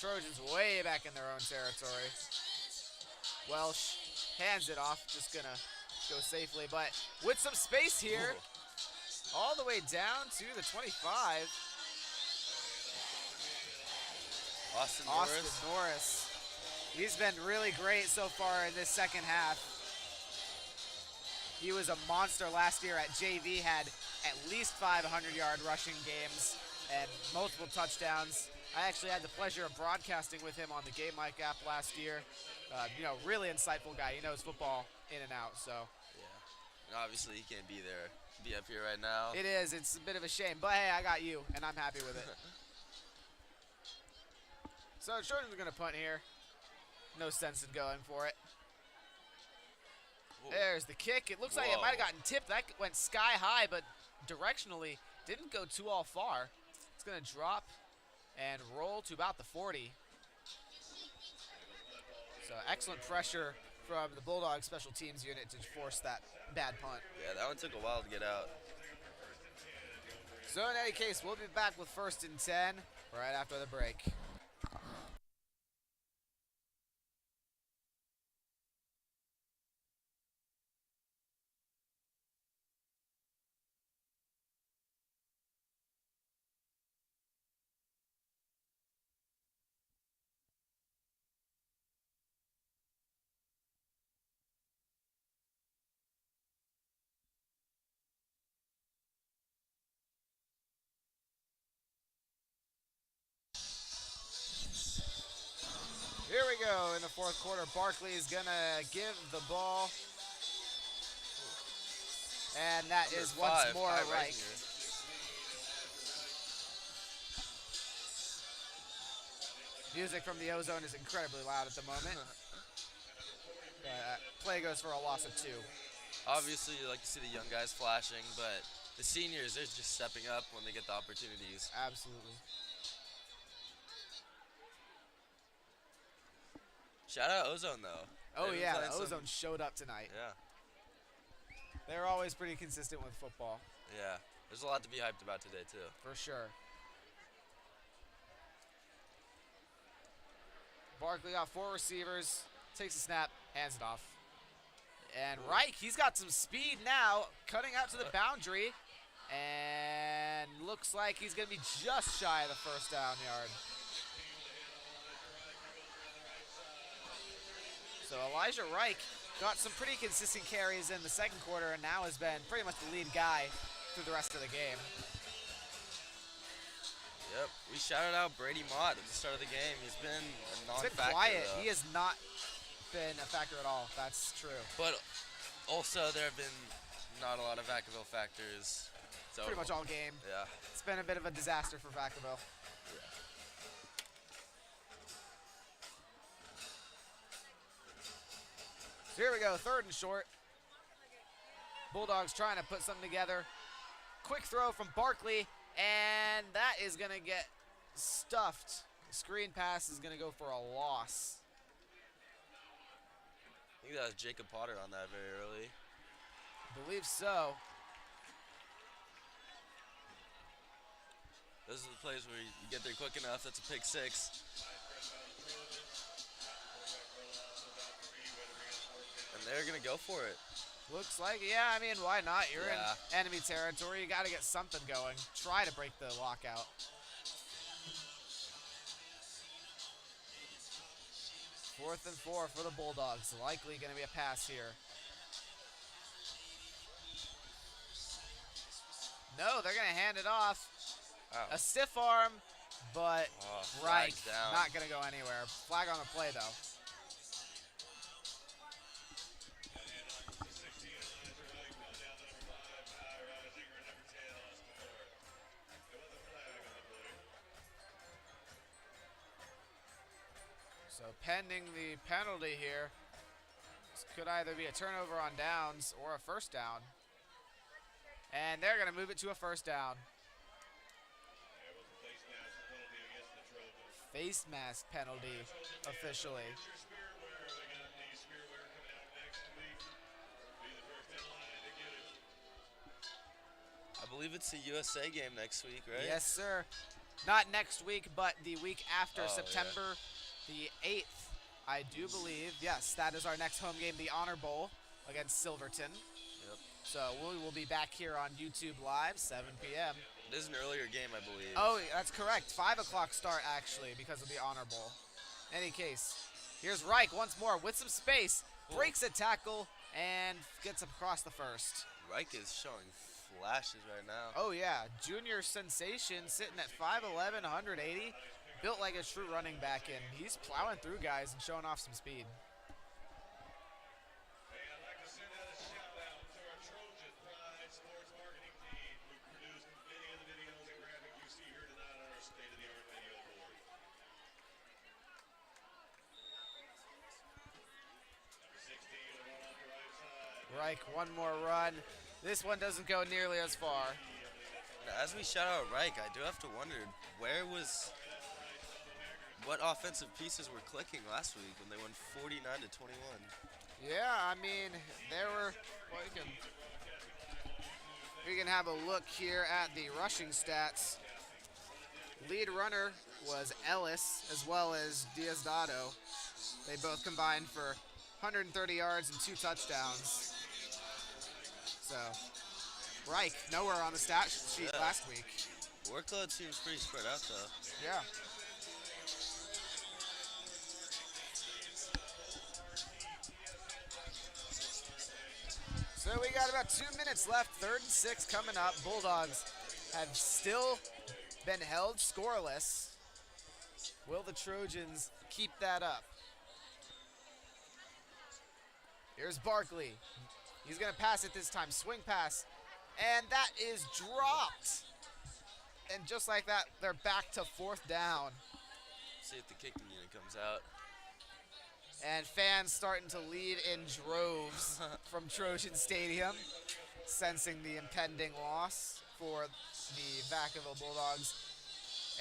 Trojans way back in their own territory. Welsh hands it off, just gonna go safely, but with some space here. All the way down to the 25. Austin Norris. He's been really great so far in this second half. He was a monster last year at JV, had at least 5 100-yard rushing games and multiple touchdowns. I actually had the pleasure of broadcasting with him on the Game Mike app last year. You know, really insightful guy. He knows football in and out, so. Yeah. And obviously he can't be there. Be up here right now. It is. It's a bit of a shame. But, hey, I got you, and I'm happy with it. So, Trojans are going to punt here. No sense in going for it. Ooh. There's the kick. It looks like it might have gotten tipped. That went sky high, but directionally didn't go too all far. It's going to drop and roll to about the 40. So, excellent pressure from the Bulldogs special teams unit to force that bad punt. Yeah, that one took a while to get out. So in any case, we'll be back with 1st and 10 right after the break. go in the fourth quarter. Barkley is going to give the ball. And that is once more Reich. Music from the Ozone is incredibly loud at the moment. Play goes for a loss of 2. Obviously, you like to see the young guys flashing, but the seniors, they're just stepping up when they get the opportunities. Absolutely. Shout out Ozone, though. Oh, yeah, the Ozone showed up tonight. Yeah. They're always pretty consistent with football. Yeah. There's a lot to be hyped about today, too. For sure. Barkley got 4 receivers, takes a snap, hands it off. And Reich, he's got some speed now, cutting out to the boundary. And looks like he's going to be just shy of the first down yard. So Elijah Reich got some pretty consistent carries in the second quarter and now has been pretty much the lead guy through the rest of the game. Yep, we shouted out Brady Mott at the start of the game. He's been a non-factor. He's been quiet. Though. He has not been a factor at all. That's true. But also there have been not a lot of Vacaville factors. So pretty much all game. Yeah. It's been a bit of a disaster for Vacaville. Yeah. So here we go, 3rd and short. Bulldogs trying to put something together. Quick throw from Barkley, and that is going to get stuffed. The screen pass is going to go for a loss. I think that was Jacob Potter on that very early. I believe so. Those are the plays where you get there quick enough. That's a pick 6. And they're going to go for it. Looks like, yeah, I mean, why not? You're in enemy territory. You got to get something going. Try to break the lockout. Fourth and 4 for the Bulldogs. Likely going to be a pass here. No, they're going to hand it off. Wow. A stiff arm, but Reich down. not going to go anywhere. Flag on the play, though. So pending the penalty here, this could either be a turnover on downs or a first down. And they're going to move it to a first down. Face mask penalty officially. I believe it's the USA game next week, right? Yes, sir. Not next week, but the week after, Oh, September the 8th, I do believe. Yes, that is our next home game, the Honor Bowl against Silverton. Yep. So we will be back here on YouTube Live, 7 p.m. It is an earlier game, I believe. Oh, that's correct. 5 o'clock start, actually, because of the Honor Bowl. Any case, here's Reich once more with some space. Breaks a tackle and gets across the first. Reich is showing flashes right now. Oh, yeah. Junior sensation sitting at 5'11", 180. Built like a true running back, and he's plowing through guys and showing off some speed. Hey, I'd like to send out a shout out to our Trojan Pride Sports Marketing team who produced many of the videos and graphics you see here tonight on our state-of-the-art video board. Number 16 will run on the right side. Reich, one more run. This one doesn't go nearly as far. Now, as we shout out Reich, I do have to wonder, what offensive pieces were clicking last week when they won 49-21? Yeah, I mean, there were, well, we can have a look here at the rushing stats. Lead runner was Ellis as well as Diaz-Dado. They both combined for 130 yards and 2 touchdowns. So, Reich, nowhere on the stat sheet last week. Workload seems pretty spread out, though. Yeah. So we got about 2 minutes left, 3rd and 6 coming up. Bulldogs have still been held scoreless. Will the Trojans keep that up? Here's Barkley. He's going to pass it this time. Swing pass. And that is dropped. And just like that, they're back to 4th down. See if the kicking unit comes out. And fans starting to leave in droves from Trojan Stadium, sensing the impending loss for the Vacaville Bulldogs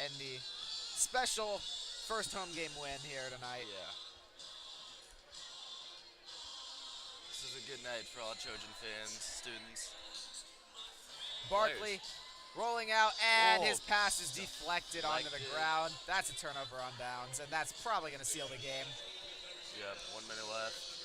and the special first home game win here tonight. Yeah. This is a good night for all Trojan fans, students. Barkley rolling out, and his pass is deflected onto the ground. That's a turnover on downs, and that's probably going to seal the game. Yep, 1 minute left.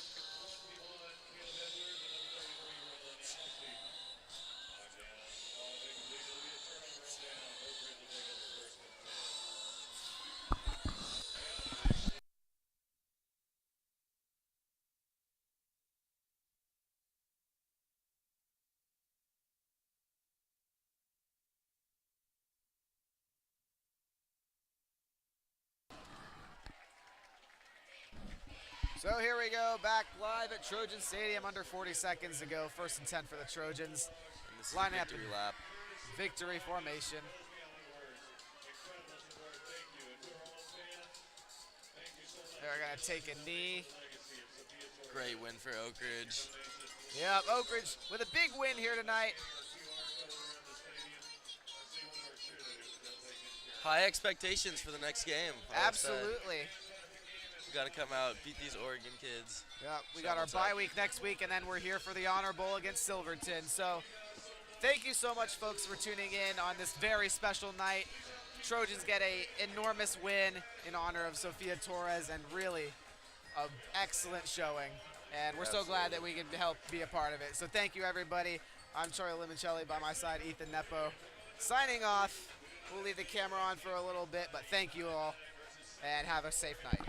So here we go, back live at Trojan Stadium, under 40 seconds to go. 1st and 10 for the Trojans. And this is Lining up victory in lap. victory formation. They're going to take a knee. Great win for Oak Ridge. Yep, Oak Ridge with a big win here tonight. High expectations for the next game. Absolutely. We got to come out, beat these Oregon kids. Yeah, we got our bye week next week, and then we're here for the Honor Bowl against Silverton. So thank you so much, folks, for tuning in on this very special night. Trojans get a enormous win in honor of Sophia Torres, and really an excellent showing. And we're so glad that we can help be a part of it. So thank you, everybody. I'm Troy Limoncelli, by my side, Ethan Nepo. Signing off. We'll leave the camera on for a little bit, but thank you all, and have a safe night.